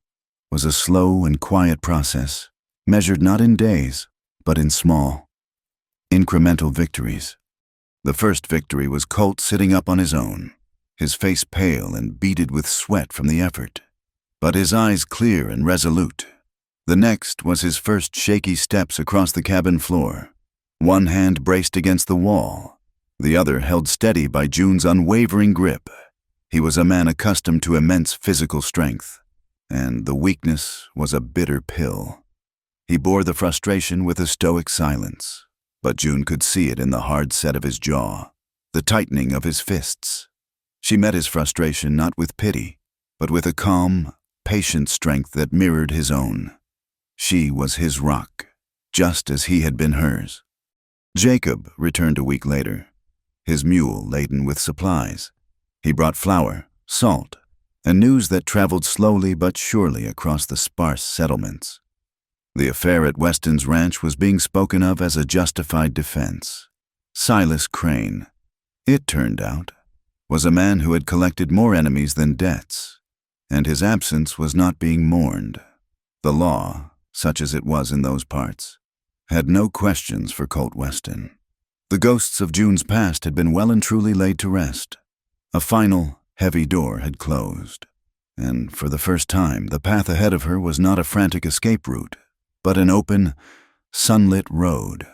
was a slow and quiet process, measured not in days, but in small, incremental victories. The first victory was Colt sitting up on his own, his face pale and beaded with sweat from the effort, but his eyes clear and resolute. The next was his first shaky steps across the cabin floor, one hand braced against the wall, the other held steady by June's unwavering grip. He was a man accustomed to immense physical strength, and the weakness was a bitter pill. He bore the frustration with a stoic silence, but June could see it in the hard set of his jaw, the tightening of his fists. She met his frustration not with pity, but with a calm, patient strength that mirrored his own. She was his rock, just as he had been hers. Jacob returned a week later, his mule laden with supplies. He brought flour, salt, and news that traveled slowly but surely across the sparse settlements. The affair at Weston's ranch was being spoken of as a justified defense. Silas Crane, it turned out, was a man who had collected more enemies than debts, and his absence was not being mourned. The law, such as it was in those parts, had no questions for Colt Weston. The ghosts of June's past had been well and truly laid to rest. A final, heavy door had closed, and for the first time the path ahead of her was not a frantic escape route, but an open, sunlit road.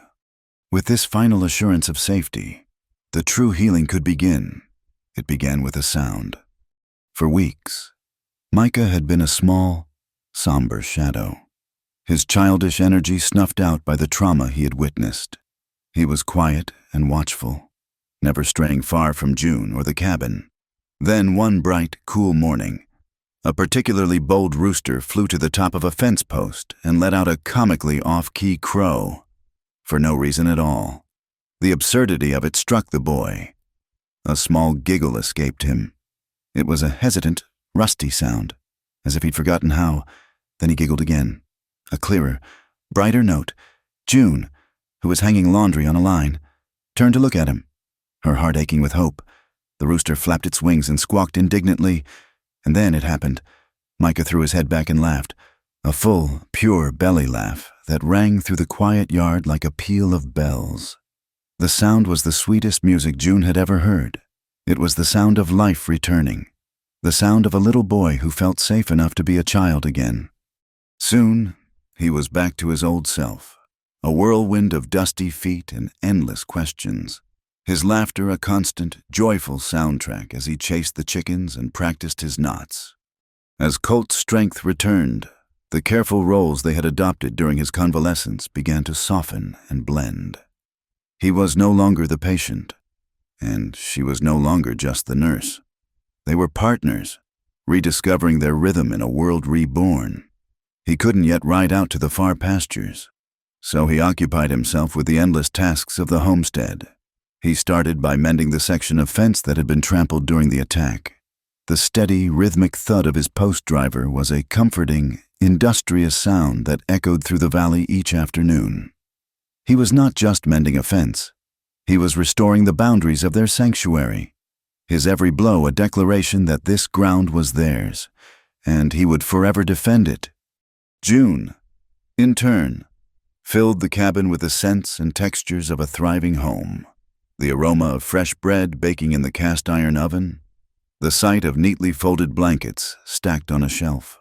With this final assurance of safety, the true healing could begin. It began with a sound. For weeks, Micah had been a small, somber shadow, his childish energy snuffed out by the trauma he had witnessed. He was quiet and watchful, never straying far from June or the cabin. Then one bright, cool morning, a particularly bold rooster flew to the top of a fence post and let out a comically off-key crow, for no reason at all. The absurdity of it struck the boy. A small giggle escaped him. It was a hesitant, rusty sound, as if he'd forgotten how. Then he giggled again. A clearer, brighter note. June, who was hanging laundry on a line, turned to look at him, her heart aching with hope. The rooster flapped its wings and squawked indignantly, and then it happened. Micah threw his head back and laughed, a full, pure belly laugh that rang through the quiet yard like a peal of bells. The sound was the sweetest music June had ever heard. It was the sound of life returning, the sound of a little boy who felt safe enough to be a child again. Soon, he was back to his old self, a whirlwind of dusty feet and endless questions. His laughter a constant, joyful soundtrack as he chased the chickens and practiced his knots. As Colt's strength returned, the careful roles they had adopted during his convalescence began to soften and blend. He was no longer the patient, and she was no longer just the nurse. They were partners, rediscovering their rhythm in a world reborn. He couldn't yet ride out to the far pastures, so he occupied himself with the endless tasks of the homestead. He started by mending the section of fence that had been trampled during the attack. The steady, rhythmic thud of his post driver was a comforting, industrious sound that echoed through the valley each afternoon. He was not just mending a fence. He was restoring the boundaries of their sanctuary, his every blow a declaration that this ground was theirs, and he would forever defend it. June, in turn, filled the cabin with the scents and textures of a thriving home. The aroma of fresh bread baking in the cast-iron oven, The sight of neatly folded blankets stacked on a shelf,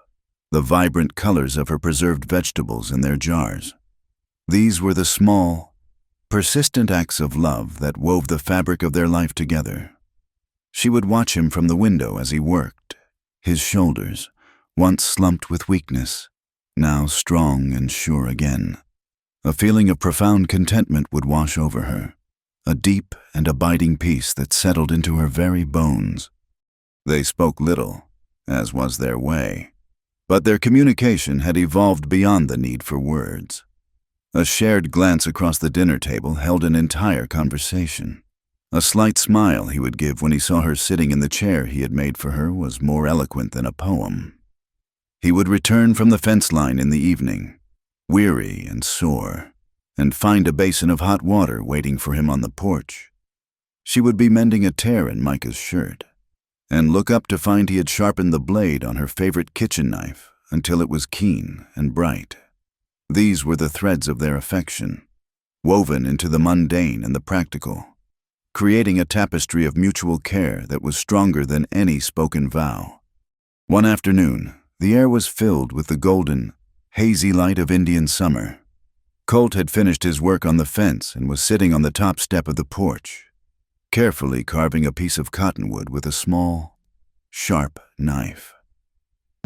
the vibrant colors of her preserved vegetables in their jars. These were the small, persistent acts of love that wove the fabric of their life together. She would watch him from the window as he worked, his shoulders, once slumped with weakness, now strong and sure again. A feeling of profound contentment would wash over her, a deep and abiding peace that settled into her very bones. They spoke little, as was their way, but their communication had evolved beyond the need for words. A shared glance across the dinner table held an entire conversation. A slight smile he would give when he saw her sitting in the chair he had made for her was more eloquent than a poem. He would return from the fence line in the evening, weary and sore, and find a basin of hot water waiting for him on the porch. She would be mending a tear in Micah's shirt, and look up to find he had sharpened the blade on her favorite kitchen knife until it was keen and bright. These were the threads of their affection, woven into the mundane and the practical, creating a tapestry of mutual care that was stronger than any spoken vow. One afternoon, the air was filled with the golden, hazy light of Indian summer. Colt had finished his work on the fence and was sitting on the top step of the porch, carefully carving a piece of cottonwood with a small, sharp knife.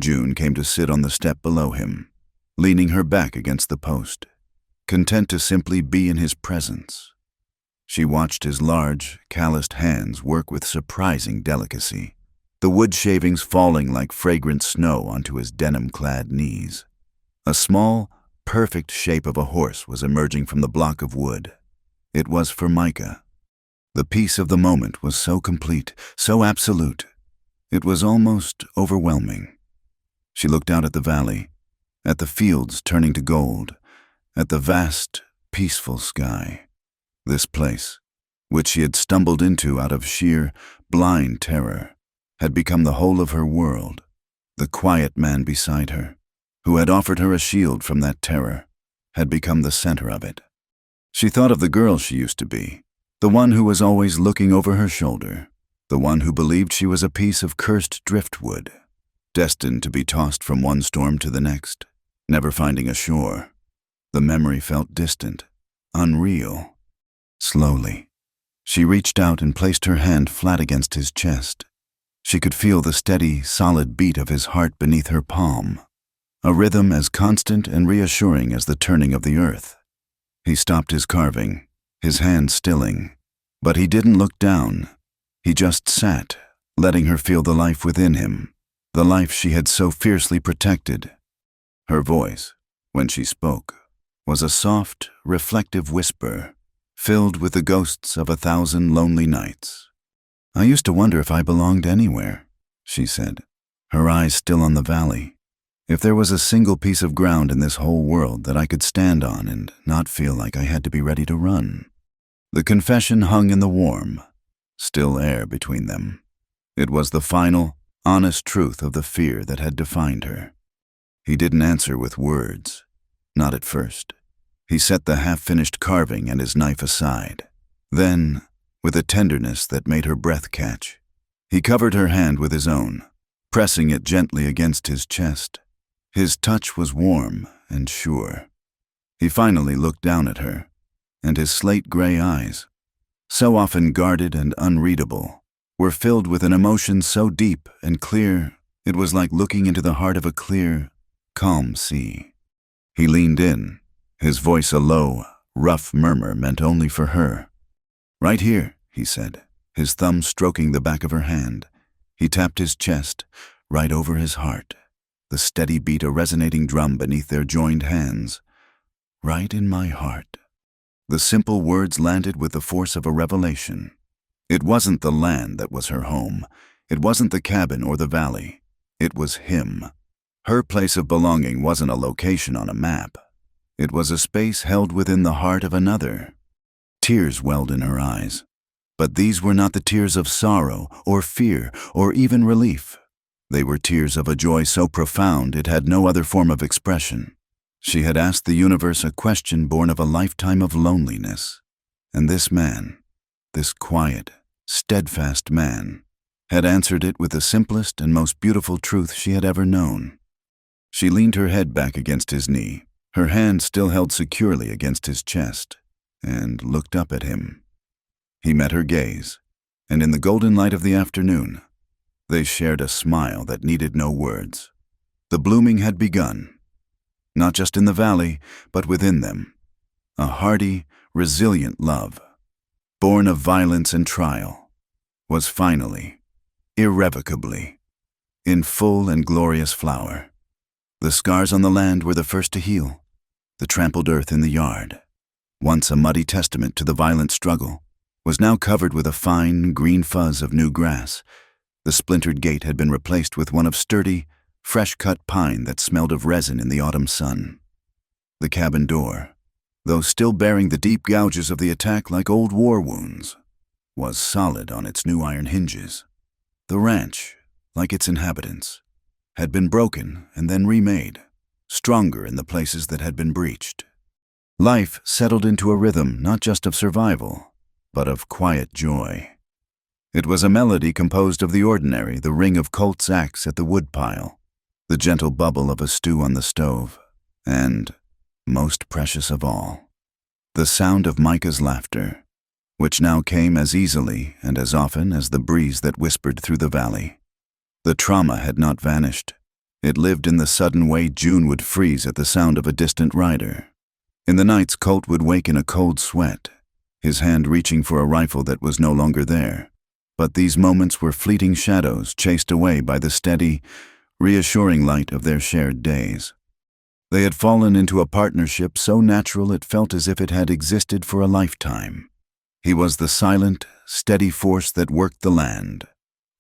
June came to sit on the step below him, leaning her back against the post, content to simply be in his presence. She watched his large, calloused hands work with surprising delicacy, the wood shavings falling like fragrant snow onto his denim-clad knees. A small, perfect shape of a horse was emerging from the block of wood. It was for Micah. The peace of the moment was so complete, so absolute. It was almost overwhelming. She looked out at the valley, at the fields turning to gold, at the vast, peaceful sky. This place, which she had stumbled into out of sheer, blind terror, had become the whole of her world. The quiet man beside her, who had offered her a shield from that terror, had become the center of it. She thought of the girl she used to be, the one who was always looking over her shoulder, the one who believed she was a piece of cursed driftwood, destined to be tossed from one storm to the next, never finding a shore. The memory felt distant, unreal. Slowly, she reached out and placed her hand flat against his chest. She could feel the steady, solid beat of his heart beneath her palm, a rhythm as constant and reassuring as the turning of the earth. He stopped his carving, his hand stilling, but he didn't look down. He just sat, letting her feel the life within him, the life she had so fiercely protected. Her voice, when she spoke, was a soft, reflective whisper, filled with the ghosts of 1,000 lonely nights. "I used to wonder if I belonged anywhere," she said, her eyes still on the valley. "If there was a single piece of ground in this whole world that I could stand on and not feel like I had to be ready to run." The confession hung in the warm, still air between them. It was the final, honest truth of the fear that had defined her. He didn't answer with words, not at first. He set the half-finished carving and his knife aside. Then, with a tenderness that made her breath catch, he covered her hand with his own, pressing it gently against his chest. His touch was warm and sure. He finally looked down at her, and his slate-gray eyes, so often guarded and unreadable, were filled with an emotion so deep and clear it was like looking into the heart of a clear, calm sea. He leaned in, his voice a low, rough murmur meant only for her. "Right here," he said, his thumb stroking the back of her hand. He tapped his chest, right over his heart, the steady beat a resonating drum beneath their joined hands. "Right in my heart." The simple words landed with the force of a revelation. It wasn't the land that was her home. It wasn't the cabin or the valley. It was him. Her place of belonging wasn't a location on a map. It was a space held within the heart of another. Tears welled in her eyes. But these were not the tears of sorrow or fear or even relief. They were tears of a joy so profound it had no other form of expression. She had asked the universe a question born of a lifetime of loneliness. And this man, this quiet, steadfast man, had answered it with the simplest and most beautiful truth she had ever known. She leaned her head back against his knee, her hand still held securely against his chest, and looked up at him. He met her gaze, and in the golden light of the afternoon, they shared a smile that needed no words. The blooming had begun, not just in the valley, but within them. A hardy, resilient love, born of violence and trial, was finally, irrevocably, in full and glorious flower. The scars on the land were the first to heal, the trampled earth in the yard, once a muddy testament to the violent struggle, was now covered with a fine, green fuzz of new grass. The splintered gate had been replaced with one of sturdy, fresh-cut pine that smelled of resin in the autumn sun. The cabin door, though still bearing the deep gouges of the attack like old war wounds, was solid on its new iron hinges. The ranch, like its inhabitants, had been broken and then remade, stronger in the places that had been breached. Life settled into a rhythm not just of survival, but of quiet joy. It was a melody composed of the ordinary, the ring of Colt's axe at the woodpile, the gentle bubble of a stew on the stove, and, most precious of all, the sound of Micah's laughter, which now came as easily and as often as the breeze that whispered through the valley. The trauma had not vanished. It lived in the sudden way June would freeze at the sound of a distant rider. In the nights, Colt would wake in a cold sweat, his hand reaching for a rifle that was no longer there. But these moments were fleeting shadows chased away by the steady, reassuring light of their shared days. They had fallen into a partnership so natural it felt as if it had existed for a lifetime. He was the silent, steady force that worked the land,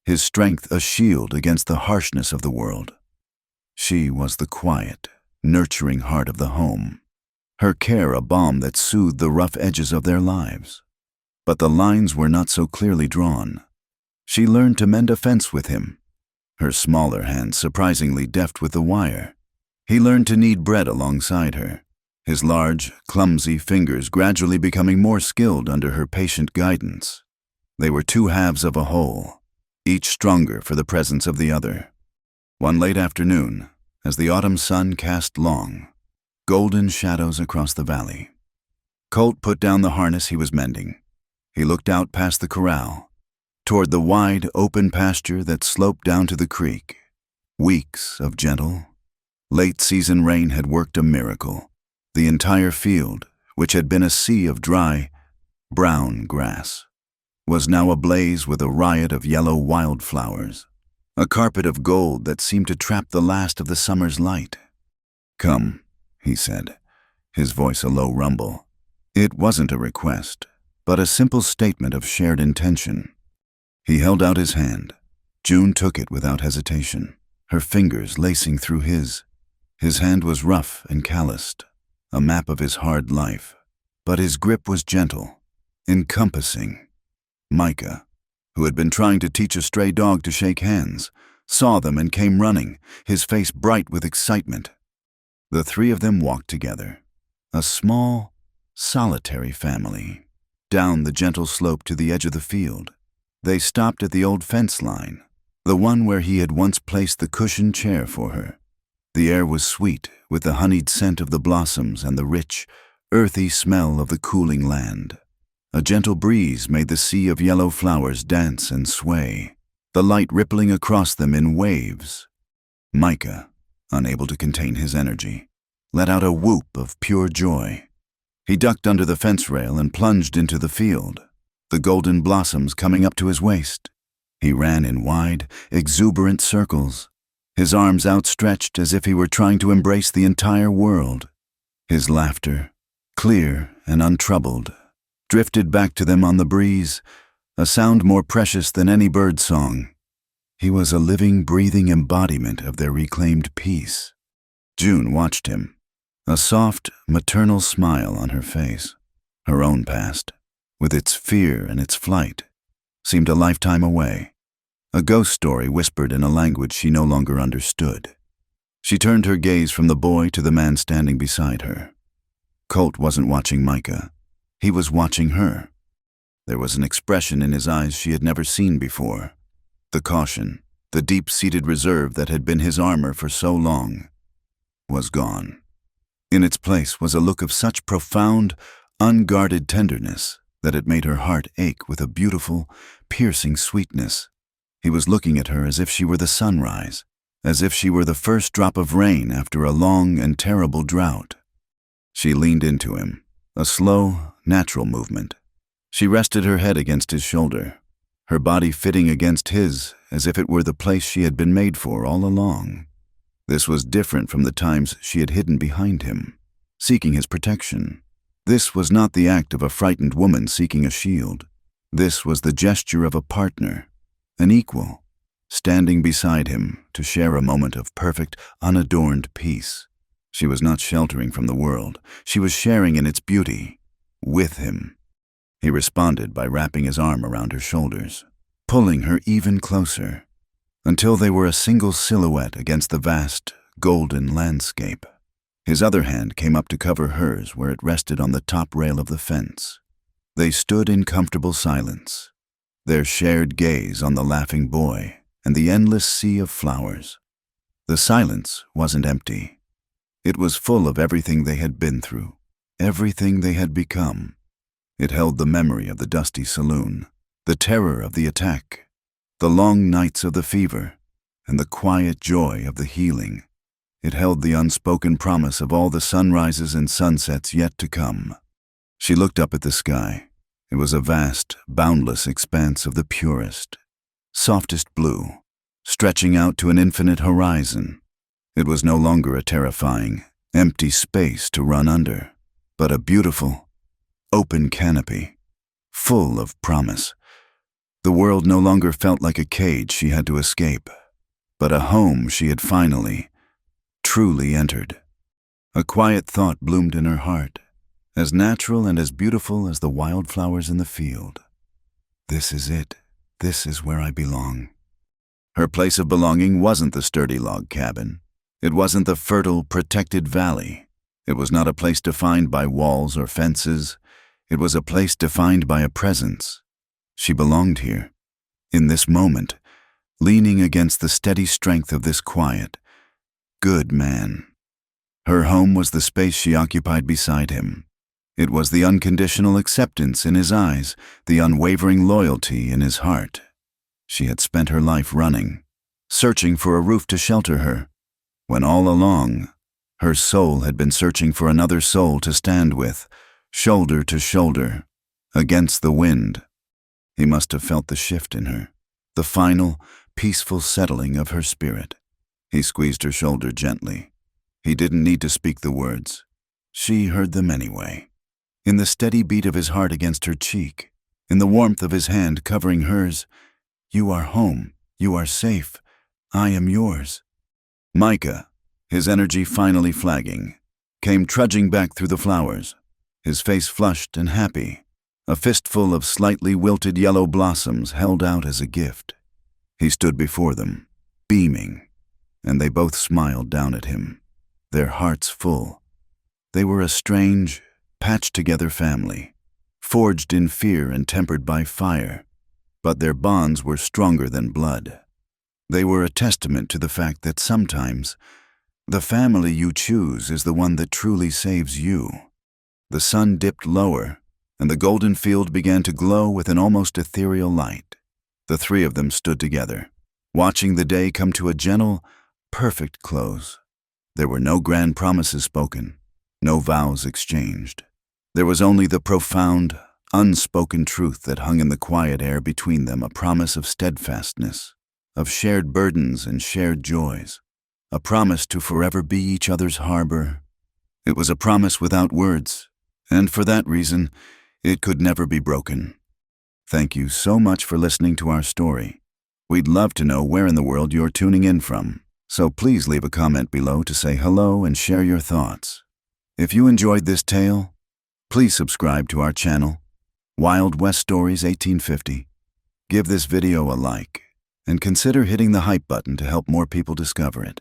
his strength a shield against the harshness of the world. She was the quiet, nurturing heart of the home, her care a balm that soothed the rough edges of their lives. But the lines were not so clearly drawn. She learned to mend a fence with him, her smaller hands surprisingly deft with the wire. He learned to knead bread alongside her, his large, clumsy fingers gradually becoming more skilled under her patient guidance. They were two halves of a whole, each stronger for the presence of the other. One late afternoon, as the autumn sun cast long, golden shadows across the valley, Colt put down the harness he was mending. He looked out past the corral, toward the wide, open pasture that sloped down to the creek. Weeks of gentle, late-season rain had worked a miracle. The entire field, which had been a sea of dry, brown grass, was now ablaze with a riot of yellow wildflowers, a carpet of gold that seemed to trap the last of the summer's light. "Come," he said, his voice a low rumble. It wasn't a request, but a simple statement of shared intention. He held out his hand. June took it without hesitation, her fingers lacing through his. His hand was rough and calloused, a map of his hard life, but his grip was gentle, encompassing. Micah, who had been trying to teach a stray dog to shake hands, saw them and came running, his face bright with excitement. The three of them walked together, a small, solitary family, down the gentle slope to the edge of the field. They stopped at the old fence line, the one where he had once placed the cushioned chair for her. The air was sweet with the honeyed scent of the blossoms and the rich, earthy smell of the cooling land. A gentle breeze made the sea of yellow flowers dance and sway, the light rippling across them in waves. Micah, unable to contain his energy, let out a whoop of pure joy. He ducked under the fence rail and plunged into the field, the golden blossoms coming up to his waist. He ran in wide, exuberant circles, his arms outstretched as if he were trying to embrace the entire world. His laughter, clear and untroubled, drifted back to them on the breeze, a sound more precious than any bird song. He was a living, breathing embodiment of their reclaimed peace. June watched him, a soft, maternal smile on her face. Her own past, with its fear and its flight, seemed a lifetime away, a ghost story whispered in a language she no longer understood. She turned her gaze from the boy to the man standing beside her. Colt wasn't watching Micah. He was watching her. There was an expression in his eyes she had never seen before, The caution, the deep-seated reserve that had been his armor for so long, was gone. In its place was a look of such profound, unguarded tenderness that it made her heart ache with a beautiful, piercing sweetness. He was looking at her as if she were the sunrise, as if she were the first drop of rain after a long and terrible drought. She leaned into him, a slow, natural movement. She rested her head against his shoulder, her body fitting against his as if it were the place she had been made for all along. This was different from the times she had hidden behind him, seeking his protection. This was not the act of a frightened woman seeking a shield. This was the gesture of a partner, an equal, standing beside him to share a moment of perfect, unadorned peace. She was not sheltering from the world. She was sharing in its beauty, with him. He responded by wrapping his arm around her shoulders, pulling her even closer, until they were a single silhouette against the vast, golden landscape. His other hand came up to cover hers where it rested on the top rail of the fence. They stood in comfortable silence, their shared gaze on the laughing boy and the endless sea of flowers. The silence wasn't empty. It was full of everything they had been through, everything they had become. It held the memory of the dusty saloon, the terror of the attack, the long nights of the fever, and the quiet joy of the healing. It held the unspoken promise of all the sunrises and sunsets yet to come. She looked up at the sky. It was a vast, boundless expanse of the purest, softest blue, stretching out to an infinite horizon. It was no longer a terrifying, empty space to run under, but a beautiful, open canopy, full of promise. The world no longer felt like a cage she had to escape, but a home she had finally, truly entered. A quiet thought bloomed in her heart, as natural and as beautiful as the wildflowers in the field. This is it. This is where I belong. Her place of belonging wasn't the sturdy log cabin. It wasn't the fertile, protected valley. It was not a place defined by walls or fences. It was a place defined by a presence. She belonged here, in this moment, leaning against the steady strength of this quiet, good man. Her home was the space she occupied beside him. It was the unconditional acceptance in his eyes, the unwavering loyalty in his heart. She had spent her life running, searching for a roof to shelter her, when all along, her soul had been searching for another soul to stand with, shoulder to shoulder, against the wind. He must have felt the shift in her, the final, peaceful settling of her spirit. He squeezed her shoulder gently. He didn't need to speak the words. She heard them anyway. In the steady beat of his heart against her cheek, in the warmth of his hand covering hers, "You are home. You are safe. I am yours." Micah, his energy finally flagging, came trudging back through the flowers, his face flushed and happy, a fistful of slightly wilted yellow blossoms held out as a gift. He stood before them, beaming, and they both smiled down at him, their hearts full. They were a strange, patched-together family, forged in fear and tempered by fire, but their bonds were stronger than blood. They were a testament to the fact that sometimes the family you choose is the one that truly saves you. The sun dipped lower, and the golden field began to glow with an almost ethereal light. The three of them stood together, watching the day come to a gentle, perfect close. There were no grand promises spoken, no vows exchanged. There was only the profound, unspoken truth that hung in the quiet air between them, a promise of steadfastness, of shared burdens and shared joys, a promise to forever be each other's harbor. It was a promise without words, and for that reason, it could never be broken. Thank you so much for listening to our story. We'd love to know where in the world you're tuning in from, so please leave a comment below to say hello and share your thoughts. If you enjoyed this tale, please subscribe to our channel, Wild West Stories 1850. Give this video a like, and consider hitting the hype button to help more people discover it.